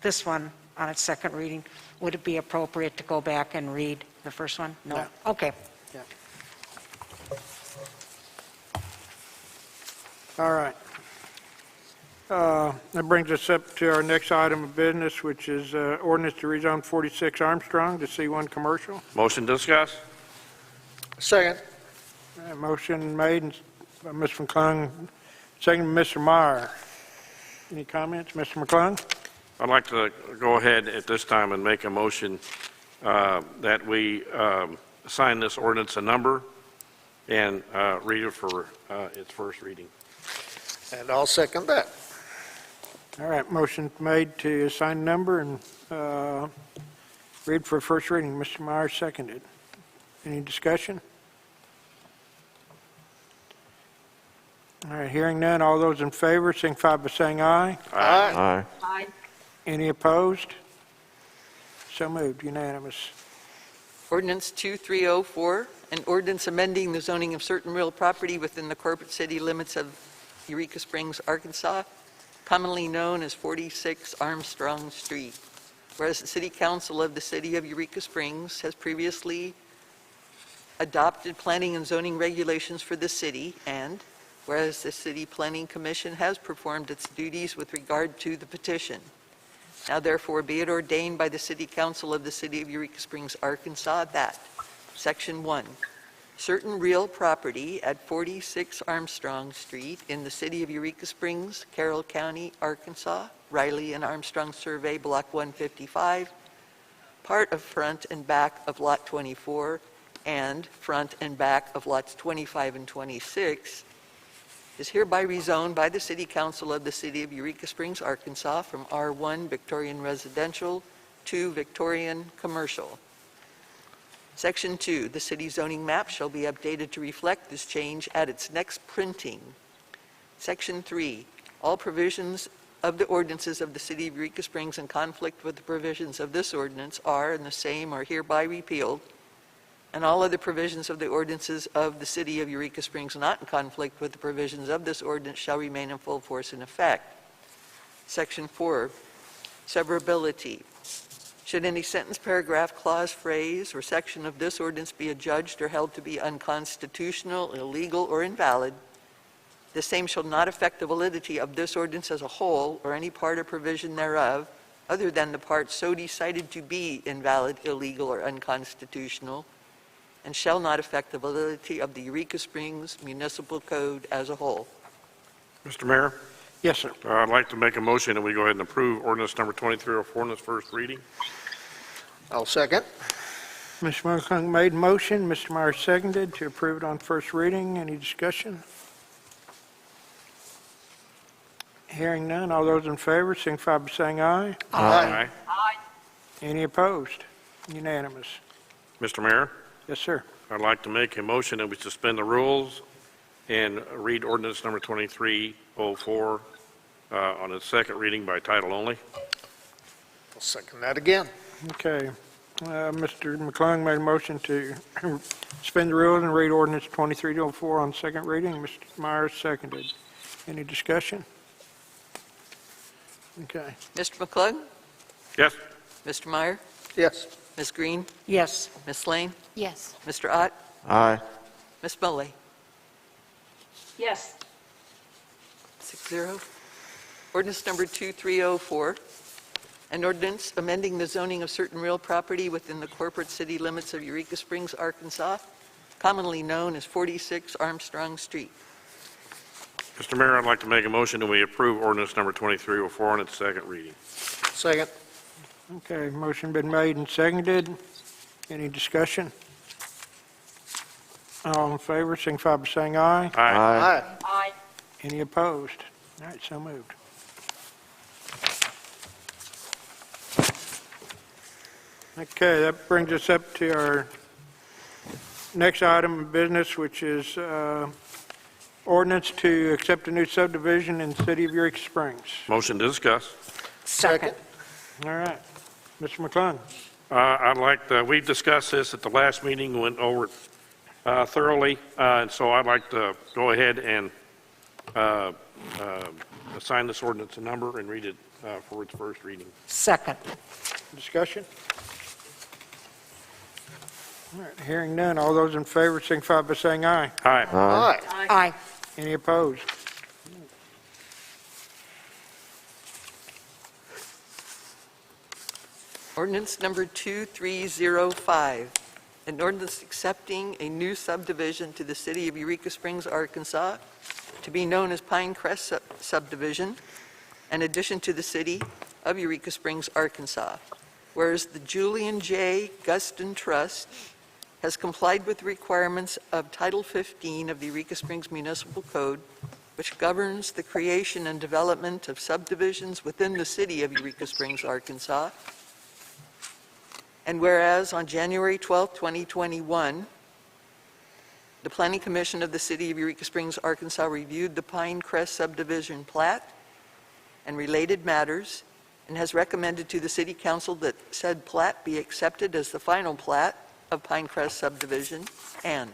this one on its second reading, would it be appropriate to go back and read the first one? No. Okay. All right. That brings us up to our next item of business, which is ordinance to rezone 46 Armstrong to C1 Commercial. Motion to discuss? Second. Motion made by Mr. McClung, second by Mr. Meyer. Any comments, Mr. McClung? I'd like to go ahead at this time and make a motion that we assign this ordinance a number and read it for its first reading. And I'll second that. All right, motion made to assign number and read for first reading. Mr. Meyer seconded. Any discussion? All right, hearing none, all those in favor signify by saying aye. Aye. Aye. Aye. Any opposed? So moved, unanimous. Ordinance 2304, an ordinance amending the zoning of certain real property within the corporate city limits of Eureka Springs, Arkansas, commonly known as 46 Armstrong Street. Whereas the City Council of the City of Eureka Springs has previously adopted planning and zoning regulations for the city, and whereas the City Planning Commission has performed its duties with regard to the petition. Now therefore be it ordained by the City Council of the City of Eureka Springs, Arkansas, that Section 1, certain real property at 46 Armstrong Street in the City of Eureka Springs, Carroll County, Arkansas, Riley and Armstrong Survey, Block 155, part of front and back of Lot 24, and front and back of lots 25 and 26 is hereby rezoned by the City Council of the City of Eureka Springs, Arkansas, from R1 Victorian Residential to Victorian Commercial. Section 2, the city zoning map shall be updated to reflect this change at its next printing. Section 3, all provisions of the ordinances of the City of Eureka Springs in conflict with the provisions of this ordinance are and the same are hereby repealed, and all other provisions of the ordinances of the City of Eureka Springs not in conflict with the provisions of this ordinance shall remain in full force and effect. Section 4, severability. Should any sentence, paragraph, clause, phrase, or section of this ordinance be adjudged or held to be unconstitutional, illegal, or invalid, the same shall not affect the validity of this ordinance as a whole or any part or provision thereof, other than the part so decided to be invalid, illegal, or unconstitutional, and shall not affect the validity of the Eureka Springs Municipal Code as a whole. Mr. Mayor, Yes, sir. I'd like to make a motion that we go ahead and approve ordinance number 2304 in its first reading. I'll second. Mr. McClung made motion, Mr. Myers seconded to approve it on first reading. Any discussion? Hearing none, all those in favor signify by saying aye. Aye. Any opposed? Unanimous. Mr. Mayor, Yes, sir. I'd like to make a motion that we suspend the rules and read ordinance number 2304 on its second reading by title only. I'll second that again. Okay. Mr. McClung made a motion to suspend the rules and read ordinance 2304 on second reading. Mr. Myers seconded. Any discussion? Okay. Mr. McClung? Yes? Mr. Meyer? Yes. Ms. Green? Yes. Ms. Lane? Yes. Mr. Ott? Aye. Ms. Mulley? Yes. 6-0. Ordinance number 2304, an ordinance amending the zoning of certain real property within the corporate city limits of Eureka Springs, Arkansas, commonly known as 46 Armstrong Street. Mr. Mayor, I'd like to make a motion that we approve ordinance number 2304 on its second reading. Second. Okay, motion been made and seconded. Any discussion? All in favor, signify by saying aye. Aye. Aye. Aye. Any opposed? All right, so moved. Okay, that brings us up to our next item of business, which is ordinance to accept a new subdivision in the city of Eureka Springs. Motion to discuss. Second. All right, Mr. McClung. I'd like to, we discussed this at the last meeting, went over it thoroughly, and so I'd like to go ahead and assign this ordinance a number and read it for its first reading. Second. Discussion? All right, hearing none, all those in favor signify by saying aye. Aye. Aye. Aye. Any opposed? Ordinance number 2305, an ordinance accepting a new subdivision to the city of Eureka Springs, Arkansas, to be known as Pinecrest Subdivision, in addition to the city of Eureka Springs, Arkansas. Whereas the Julian J. Guston Trust has complied with the requirements of Title 15 of the Eureka Springs Municipal Code, which governs the creation and development of subdivisions within the city of Eureka Springs, Arkansas. And whereas on January 12, 2021, the Planning Commission of the City of Eureka Springs, Arkansas reviewed the Pinecrest subdivision plat and related matters and has recommended to the City Council that said plat be accepted as the final plat of Pinecrest subdivision. And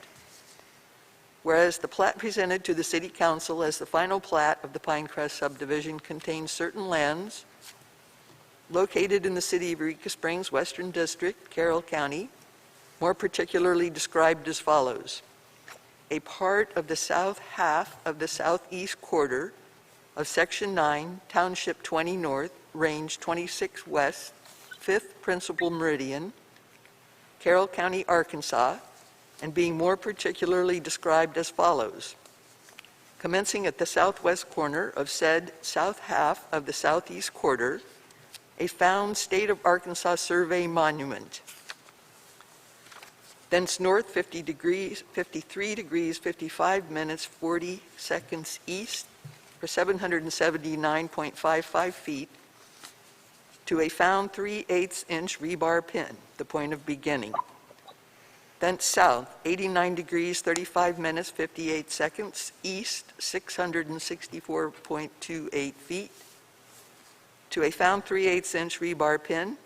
whereas the plat presented to the City Council as the final plat of the Pinecrest subdivision contains certain lands located in the city of Eureka Springs, Western District, Carroll County, more particularly described as follows: a part of the south half of the southeast quarter of Section 9, Township 20 North, Range 26 West, 5th Principal Meridian, Carroll County, Arkansas, and being more particularly described as follows: commencing at the southwest corner of said south half of the southeast quarter, a found state of Arkansas survey monument. thence north 53 degrees, 55 minutes, 40 seconds east for 779.55 feet to a found 3/8-inch rebar pin, the point of beginning. Thence south 89 degrees, 35 minutes, 58 seconds east, 664.28 feet to a found 3/8-inch rebar pin.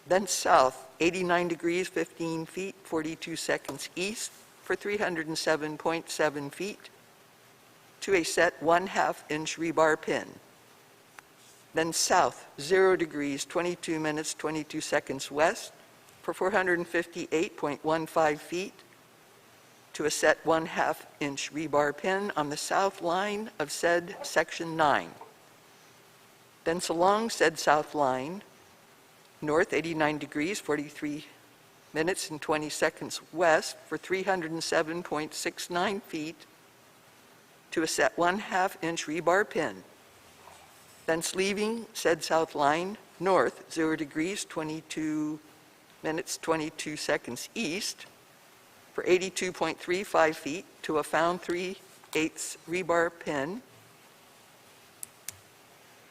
Then south 89 degrees, 15 feet, 42 seconds east for 307.7 feet to a set 1/2-inch rebar pin. Then south 0 degrees, 22 minutes, 22 seconds west for 458.15 feet to a set 1/2-inch rebar pin on the south line of said section 9. Thence along said south line, north 89 degrees, 43 minutes and 20 seconds west for 307.69 feet to a set 1/2-inch rebar pin. Thence leaving said south line, north 0 degrees, 22 minutes, 22 seconds east for 82.35 feet to a found 3/8 rebar pin.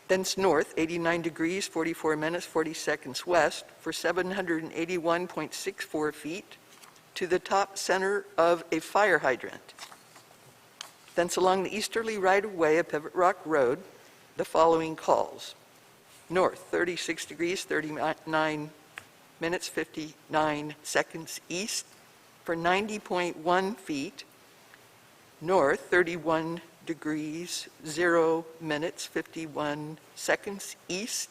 Thence north 89 degrees, 44 minutes, 40 seconds west for 781.64 feet to the top center of a fire hydrant. Thence along the easterly right-of-way of Pivot Rock Road, the following calls. North 36 degrees, 39 minutes, 59 seconds east for 90.1 feet. North 31 degrees, 0 minutes, 51 seconds east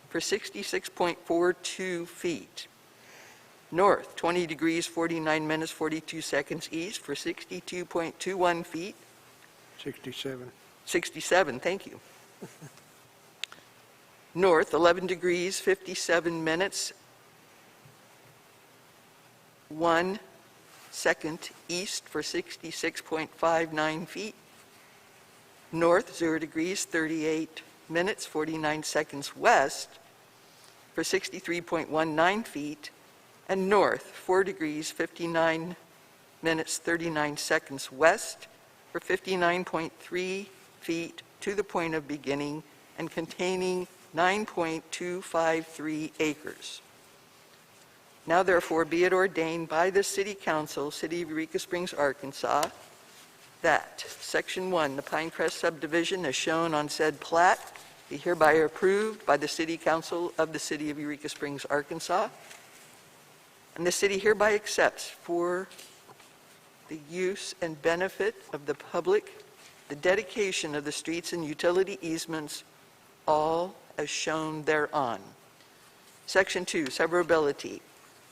for 66.42 feet. North 20 degrees, 49 minutes, 42 seconds east for 62.21 feet. 67. 67, thank you. North 11 degrees, 57 minutes, 1 second east for 66.59 feet. North 0 degrees, 38 minutes, 49 seconds west for 63.19 feet. And north 4 degrees, 59 minutes, 39 seconds west for 59.3 feet to the point of beginning and containing 9.253 acres. Now therefore be it ordained by the City Council, City of Eureka Springs, Arkansas, that Section 1, the Pinecrest subdivision as shown on said plat, be hereby approved by the City Council of the City of Eureka Springs, Arkansas, and the city hereby accepts for the use and benefit of the public the dedication of the streets and utility easements, all as shown thereon. Section 2, severability.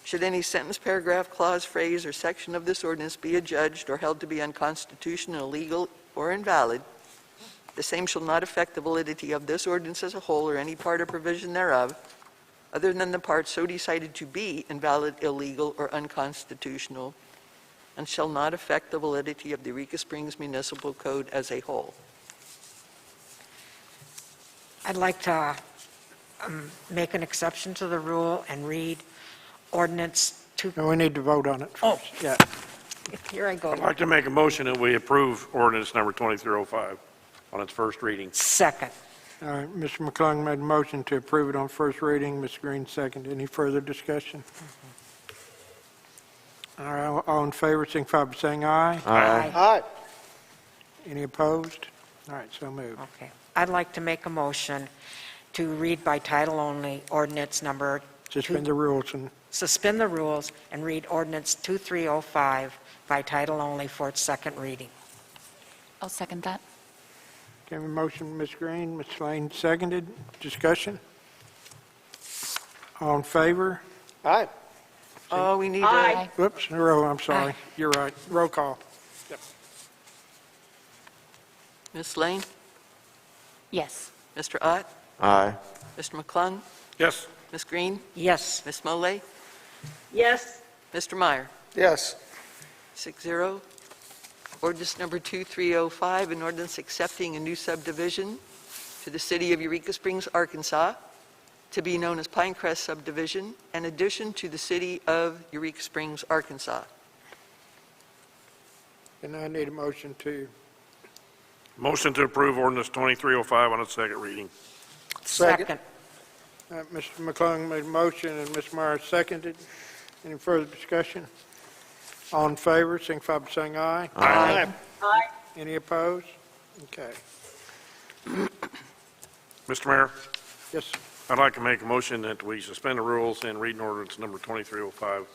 Should any sentence, paragraph, clause, phrase, or section of this ordinance be adjudged or held to be unconstitutional, illegal, or invalid, the same shall not affect the validity of this ordinance as a whole or any part or provision thereof, other than the part so decided to be invalid, illegal, or unconstitutional, and shall not affect the validity of the Eureka Springs Municipal Code as a whole. I'd like to make an exception to the rule and read ordinance No, we need to vote on it Oh. first. Yeah. Here I go. I'd like to make a motion that we approve ordinance number 2305 on its first reading. Second. All right, Mr. McClung made a motion to approve it on first reading. Ms. Green second. Any further discussion? All right, all in favor, signify by saying aye. Aye. Aye. Any opposed? All right, so moved. Okay. I'd like to make a motion to read by title only ordinance number, Suspend the rules and suspend the rules and read ordinance 2305 by title only for its second reading. I'll second that. give a motion, Ms. Green. Ms. Lane seconded. Discussion? All in favor? Aye. Oh, we need Aye. Whoops, I'm sorry. Aye. You're right. Roll call. Ms. Lane, Yes. Mr. Ott, Aye. Mr. McClung, Yes. Ms. Green, Yes. Ms. Molay, Yes. Mr. Meyer. Yes. 6-0. Ordinance number 2305, an ordinance accepting a new subdivision to the City of Eureka Springs, Arkansas, to be known as Pinecrest subdivision, an addition to the city of Eureka Springs, Arkansas. And I need a motion to, Motion to approve ordinance 2305 on its second reading. Second. Mr. McClung made a motion and Ms. Myers seconded. Any further discussion? All in favor, signify by saying aye. Aye. Aye. Any opposed? Okay. Mr. Mayor, Yes, I'd like to make a motion that we suspend the rules and read ordinance number 2305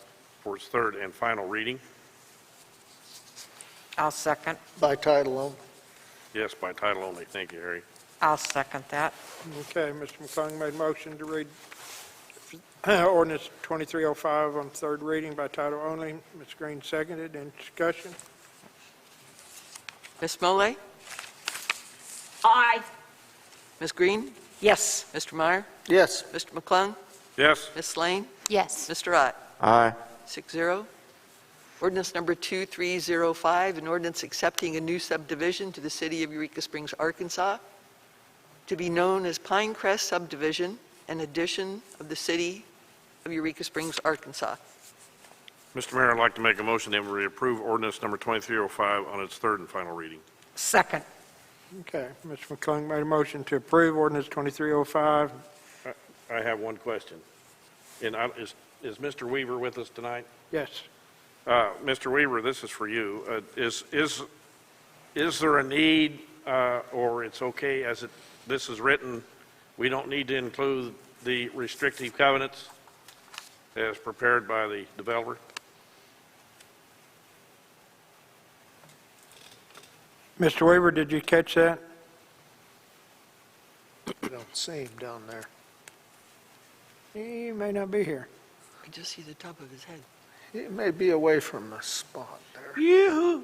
for its third and final reading. I'll second. By title only. Yes, by title only. Thank you, Harry. I'll second that. okay, Mr. McClung made a motion to read ordinance 2305 on third reading by title only. Ms. Green seconded. Any discussion? Ms. Smolay? Aye. Ms. Green? Yes. Mr. Meyer? Yes. Mr. McClung? Yes, Ms. Slane? Yes. Mr. Ott? Aye. 6-0. Ordinance number 2305, an ordinance accepting a new subdivision to the city of Eureka Springs, Arkansas, to be known as Pinecrest subdivision, an addition of the city of Eureka Springs, Arkansas. Mr. Mayor, I'd like to make a motion that we approve ordinance number 2305 on its third and final reading. Second. Okay, Mr. McClung made a motion to approve ordinance 2305. I have one question. And is Mr. Weaver with us tonight? Yes. Mr. Weaver, this is for you. Is there a need, or it's okay as this is written, we don't need to include the restrictive covenants as prepared by the developer? Mr. Weaver, did you catch that? I don't see him down there. He may not be here. I can just see the top of his head. He may be away from the spot there. Yoo-hoo!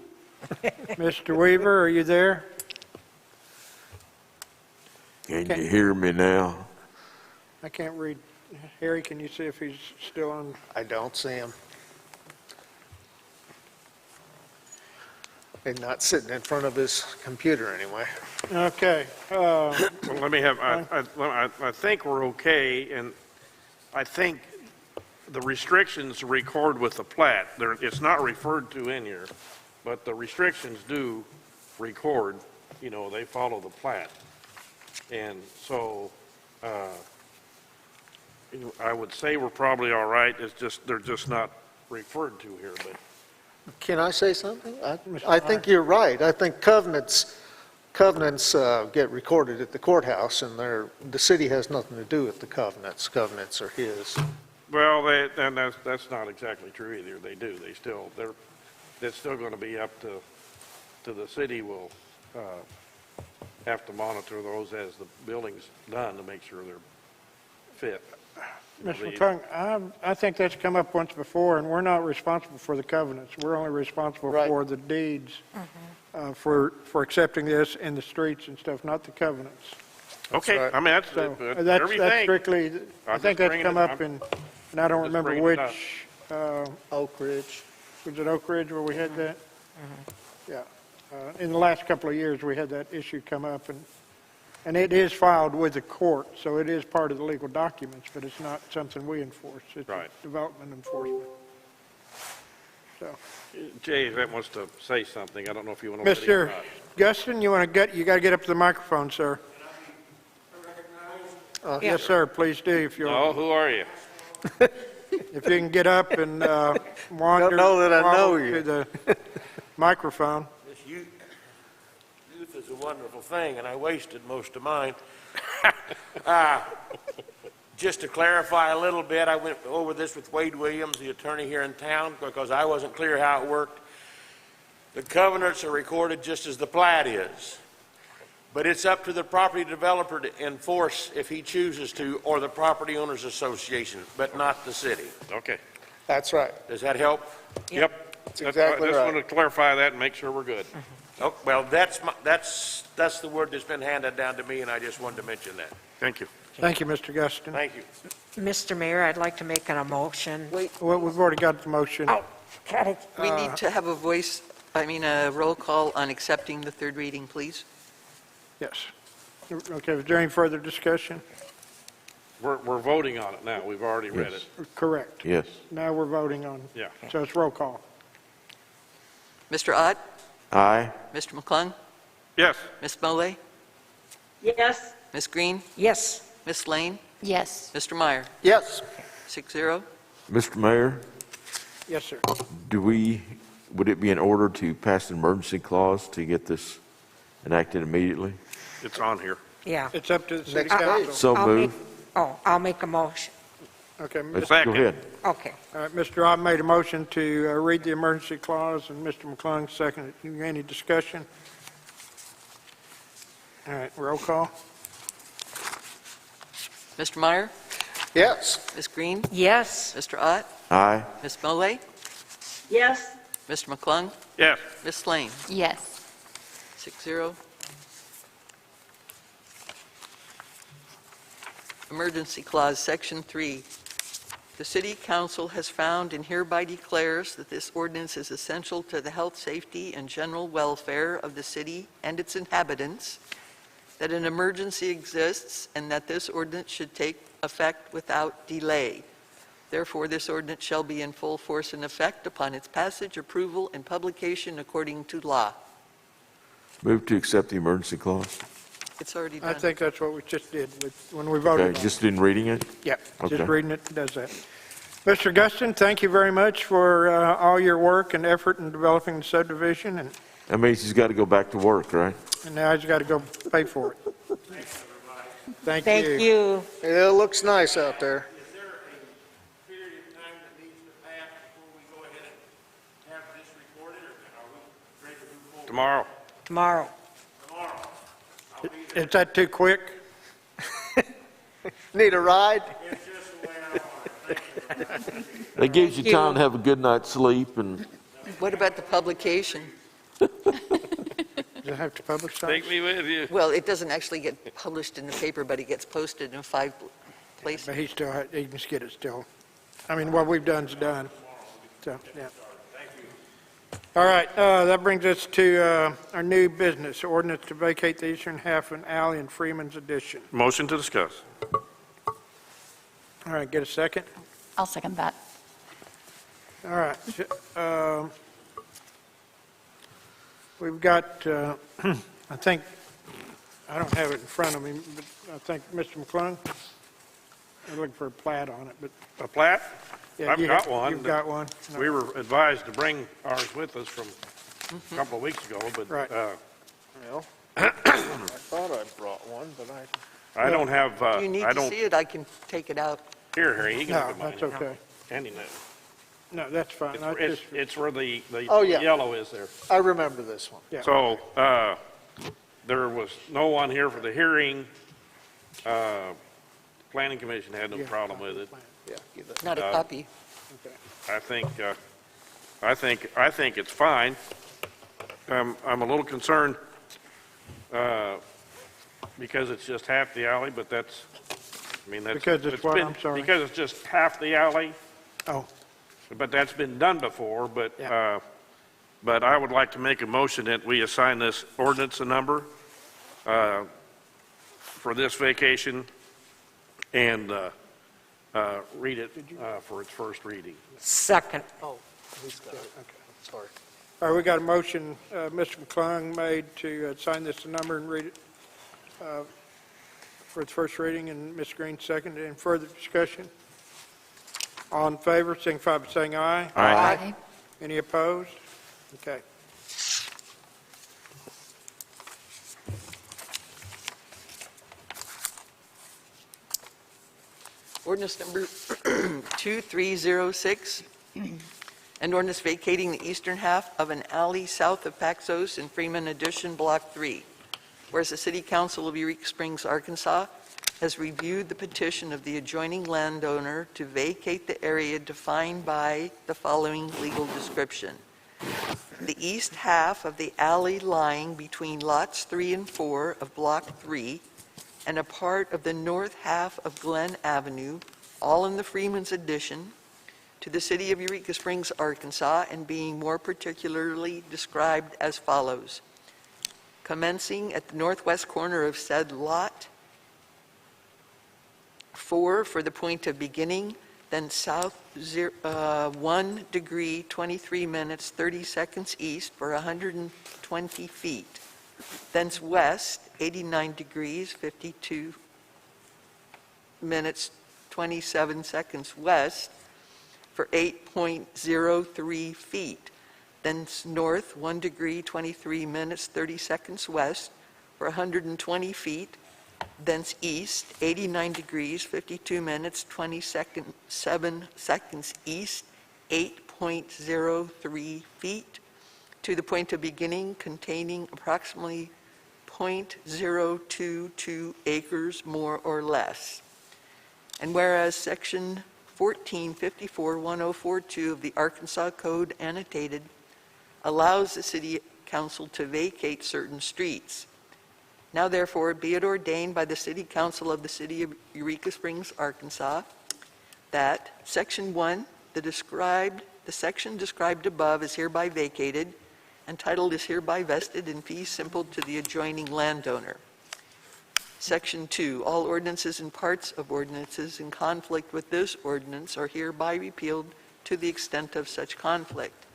Mr. Weaver, are you there? Can you hear me now? I can't read. Harry, can you see if he's still on? I don't see him. He's not sitting in front of his computer anyway. Okay. Well, let me have, I think we're okay, and I think the restrictions record with the plat. It's not referred to in here, but the restrictions do record, they follow the plat. And so, I would say we're probably all right, they're just not referred to here, but. Can I say something? I think you're right. I think covenants get recorded at the courthouse, and the city has nothing to do with the covenants. Covenants are his. Well, that's not exactly true either. They do. It's still going to be up to the city will have to monitor those as the building's done to make sure they're fit. Mr. McClung, I think that's come up once before, and we're not responsible for the covenants. We're only responsible Right. for the deeds for accepting this in the streets and stuff, not the covenants. Okay, right. I mean, that's So whatever that's you think. strictly, I I'm think just that's bringing come it- up in, and I don't just remember bringing it up. which, Oak Ridge. was it Oak Ridge where we had that? Yeah. In the last couple of years, we had that issue come up, and it is filed with the court, so it is part of the legal documents, but it's not something we enforce. It's Right. development enforcement. So, Jay, that wants to say something. I don't know if you want to. Mr. Guston, you got to get up to the microphone, sir. Yes, sir, please do, if you'll. Oh, who are you? If you can get up and wander. Don't know that I know waddle you. to the microphone. This youth is a wonderful thing, and I wasted most of mine. Just to clarify a little bit, I went over this with Wade Williams, the attorney here in town, because I wasn't clear how it worked. The covenants are recorded just as the plat is, but it's up to the property developer to enforce if he chooses to, or the property owners association, but not the city. Okay. That's right. Does that help? Yep. exactly I just right. want to clarify that and make sure we're good. Oh, well, that's the word that's been handed down to me, and I just wanted to mention that. Thank you. Thank you, Mr. Guston. Thank you. Mr. Mayor, I'd like to make an motion. Well, we've already got the motion. Oh, got it. We need to have a roll call on accepting the third reading, please. Yes. Okay, is there any further discussion? We're voting on it now. We've already read Yes. it. Correct. Yes. Now we're voting on, Yeah. so it's roll call. Mr. Ott, Aye. Mr. McClung, Yes. Ms. Molay, Yes. Ms. Green, Yes. Ms. Lane, Yes. Mr. Meyer. Yes. 6-0. Mr. Mayor, Yes, sir. would it be in order to pass an emergency clause to get this enacted immediately? It's on here. Yeah. It's up to the city Next page. council. So I'll move. I'll make a motion. Okay, Let's Second. go ahead. Okay. all right, Mr. Ott made a motion to read the emergency clause, and Mr. McClung seconded. Any discussion? All right, roll call. Mr. Meyer, Yes. Ms. Green, Yes. Mr. Ott, Aye. Ms. Molay, Yes. Mr. McClung, Yes. Ms. Lane. Yes. 6-0. Emergency Clause, Section 3. The City Council has found and hereby declares that this ordinance is essential to the health, safety, and general welfare of the city and its inhabitants, that an emergency exists, and that this ordinance should take effect without delay. Therefore, this ordinance shall be in full force and effect upon its passage, approval, and publication according to law. Move to accept the emergency clause. It's already I done. think that's what we just did when we Okay, voted on it. just in reading it? Yeah, just Okay. reading it does that. Mr. Guston, thank you very much for all your work and effort in developing the subdivision, and That means he's got to go back to work, right? now he's got to go pay for it. Thank Thank you. you. It looks nice out there. Is there a period of time that needs to pass before we go ahead and have this recorded, or are we ready to move forward Tomorrow. Tomorrow. tomorrow? I'll be there. Is that too quick? Need a ride? It's just the way I want it. Thank you. That gives you you. time to have a good night's sleep and What about the publication? Does it have to publish something? Take me with you. Well, it doesn't actually get published in the paper, but it gets posted in 5 places. But he can get it still. I mean, what we've done's done. So, yeah. All right, that brings us to our new business, ordinance to vacate the eastern half of an alley in Freeman's Addition. Motion to discuss. All right, get a second? I'll second that. All right. We've got, I think, I don't have it in front of me, but I think, Mr. McClung, I'm looking for a plat on it, but. A plat? yeah, I've got one. You've got one? No. We were advised to bring ours with us from a couple of weeks ago, but Right. Well, I thought I brought one, but I don't have, If you need I to don't, see it, I can take it out. here, you can No, look at mine. that's okay. Handy note. No, that's fine. I It's, just, it's where the Oh, yeah. yellow is there. I remember this one. yeah. So, there was no one here for the hearing. Planning Commission had no Yeah. problem with it. Yeah, give that. Not a copy. I think it's fine. I'm a little concerned, because it's just half the alley, but that's, I mean, that's. Because it's what? been- I'm sorry. Because it's just half the alley, Oh, but that's been done before, Yeah. but I would like to make a motion that we assign this ordinance a number, for this vacation and, read it, for its first reading. Second. Oh, he's got it. Okay, sorry. all right, we got a motion, Mr. McClung made to sign this number and read it for its first reading, and Ms. Green seconded. Any further discussion? All in favor, signify by saying aye. Aye. Any opposed? Okay. Ordinance number 2306, an ordinance vacating the eastern half of an alley south of Paxos in Freeman Addition, Block 3. Whereas the City Council of Eureka Springs, Arkansas, has reviewed the petition of the adjoining landowner to vacate the area defined by the following legal description. The east half of the alley lying between lots 3 and 4 of Block 3 and a part of the north half of Glen Avenue, all in the Freeman's Addition, to the City of Eureka Springs, Arkansas, and being more particularly described as follows. Commencing at the northwest corner of said lot 4 for the point of beginning, then south 1 degree, 23 minutes, 30 seconds east for 120 feet. Thence west, 89 degrees, 52 minutes, 27 seconds west for 8.03 feet. Thence north, 1 degree, 23 minutes, 30 seconds west for 120 feet. Thence east, 89 degrees, 52 minutes, 27 seconds east, 8.03 feet, to the point of beginning containing approximately 0.022 acres, more or less. And whereas Section 1454-1042 of the Arkansas Code annotated allows the City Council to vacate certain streets. Now therefore be it ordained by the City Council of the City of Eureka Springs, Arkansas, that Section 1, the section described above is hereby vacated, and title is hereby vested in fee simple to the adjoining landowner. Section 2, all ordinances and parts of ordinances in conflict with this ordinance are hereby repealed to the extent of such conflict.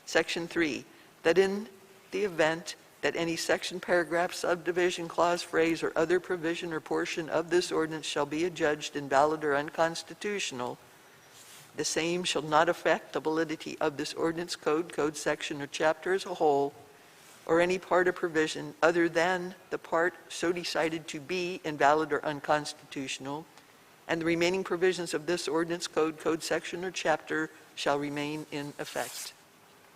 Section 3, that in the event that any section, paragraph, subdivision, clause, phrase, or other provision or portion of this ordinance shall be adjudged invalid or unconstitutional, the same shall not affect the validity of this ordinance, code, section, or chapter as a whole, or any part or provision other than the part so decided to be invalid or unconstitutional, and the remaining provisions of this ordinance, code, section, or chapter shall remain in effect.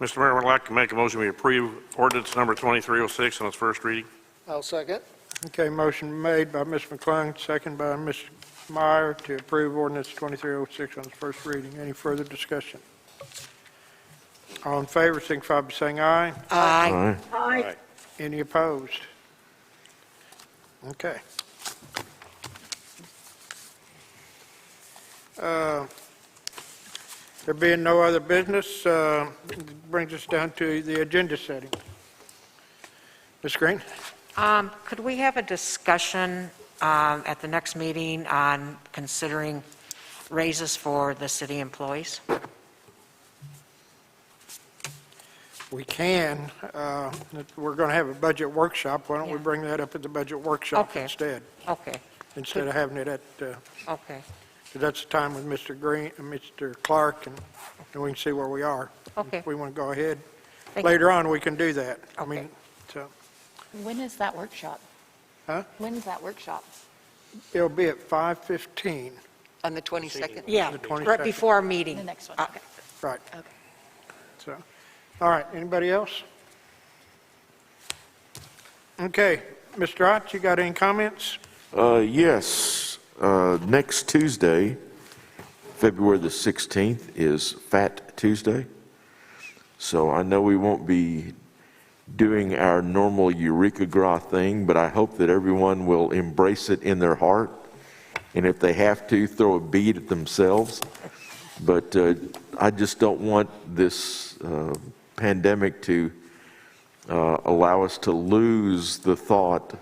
Mr. Mayor, I'd like to make a motion we approve ordinance number 2306 on its first reading. I'll second. Okay, motion made by Ms. McClung, second by Mr. Meyer to approve ordinance 2306 on its first reading. Any further discussion? All in favor, signify by saying aye. Aye. Aye. Any opposed? Okay. There being no other business, brings us down to the agenda setting. Ms. Green? Could we have a discussion at the next meeting on considering raises for the city employees? We can. We're going to have a budget workshop. Why don't we Yeah. bring that up at the budget workshop Okay. instead Okay, of having it at, okay, that's the time with Mr. Green, Mr. Clark, and we can see where we are. Okay. If we want to go ahead. Thank you. Later on, we can do that. I Okay. mean, so, When is that workshop? Huh? When's that workshop? it'll be at 5:15. On the 22nd? yeah, The 22nd. right before our meeting. The next one? Okay. Right. Okay. So, all right, anybody else? Okay, Mr. Ott, you got any comments? Yes. Next Tuesday, February the 16th, is Fat Tuesday. So I know we won't be doing our normal Eureka Gras thing, but I hope that everyone will embrace it in their heart. And if they have to, throw a bead at themselves. But I just don't want this pandemic to allow us to lose the thought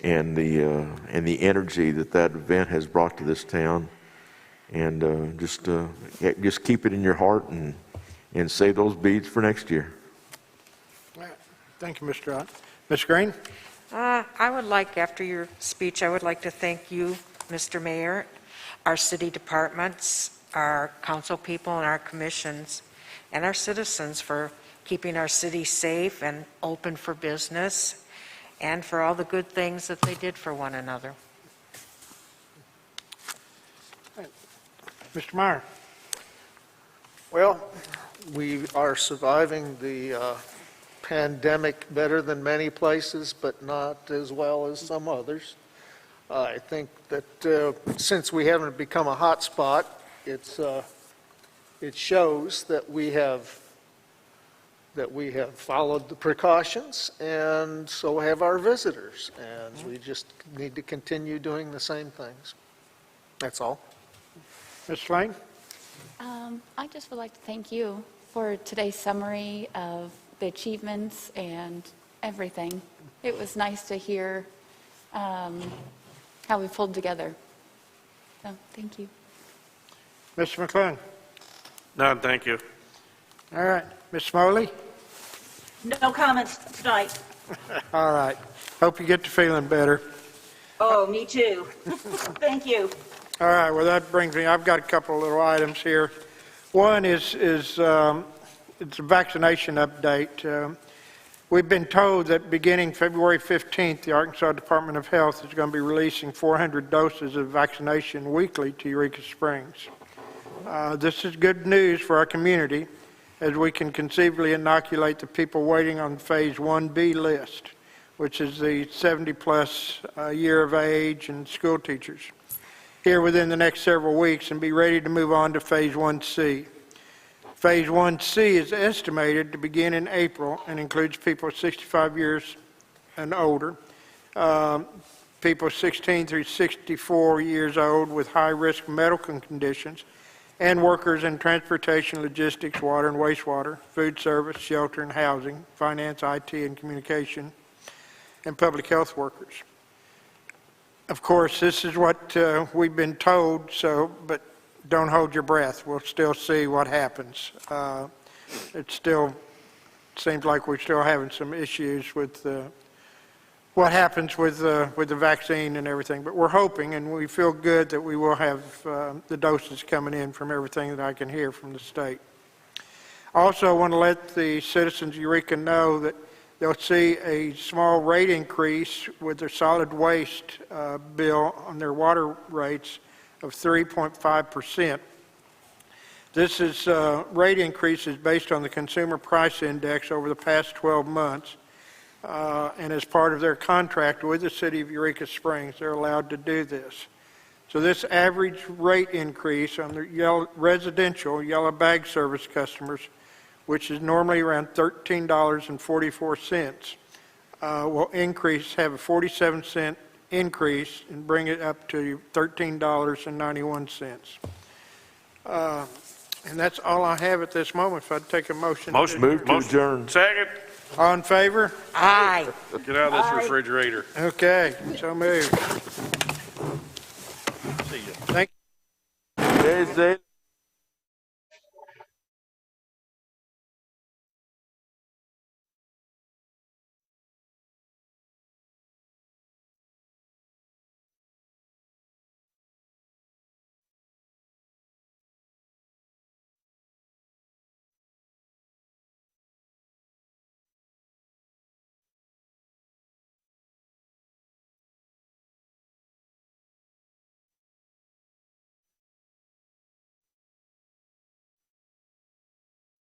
and the energy that event has brought to this town, and just keep it in your heart and save those beads for next year. All right. Thank you, Mr. Ott. Ms. Green? I would like, after your speech, I would like to thank you, Mr. Mayor, our city departments, our council people and our commissions, and our citizens for keeping our city safe and open for business, and for all the good things that they did for one another. Mr. Meyer? Well, we are surviving the pandemic better than many places, but not as well as some others. I think that since we haven't become a hot spot, it shows that we have followed the precautions, and so have our visitors, and we just need to continue doing the same things. That's all. Ms. Slane? I just would like to thank you for today's summary of the achievements and everything. It was nice to hear how we pulled together. So, thank you. Mr. McClung? None, thank you. All right. Ms. Smoley? No comments tonight. All right. Hope you get to feeling better. Oh, me too. Thank you. All right, well, that brings me, I've got a couple of little items here. One is it's a vaccination update. We've been told that beginning February 15th, the Arkansas Department of Health is going to be releasing 400 doses of vaccination weekly to Eureka Springs. This is good news for our community, as we can conceivably inoculate the people waiting on Phase 1B list, which is the 70-plus year of age and school teachers, here within the next several weeks, and be ready to move on to Phase 1C. Phase 1C is estimated to begin in April and includes people 65 years and older, people 16 through 64 years old with high-risk medical conditions, and workers in transportation, logistics, water and wastewater, food service, shelter and housing, finance, IT and communication, and public health workers. Of course, this is what we've been told, but don't hold your breath. We'll still see what happens. It still seems like we're still having some issues with what happens with the vaccine and everything. But we're hoping, and we feel good that we will have the doses coming in from everything that I can hear from the state. Also, I want to let the citizens of Eureka know that they'll see a small rate increase with their solid waste bill on their water rates of 3.5%. This is rate increases based on the Consumer Price Index over the past 12 months, and as part of their contract with the City of Eureka Springs, they're allowed to do this. So this average rate increase on the residential yellow bag service customers, which is normally around $13.44, will have a 47-cent increase and bring it up to $13.91. And that's all I have at this moment. If I'd take a motion. Move to adjourn. Second. All in favor? Aye. Get out of this refrigerator. Okay, so moved. See ya. Thank There's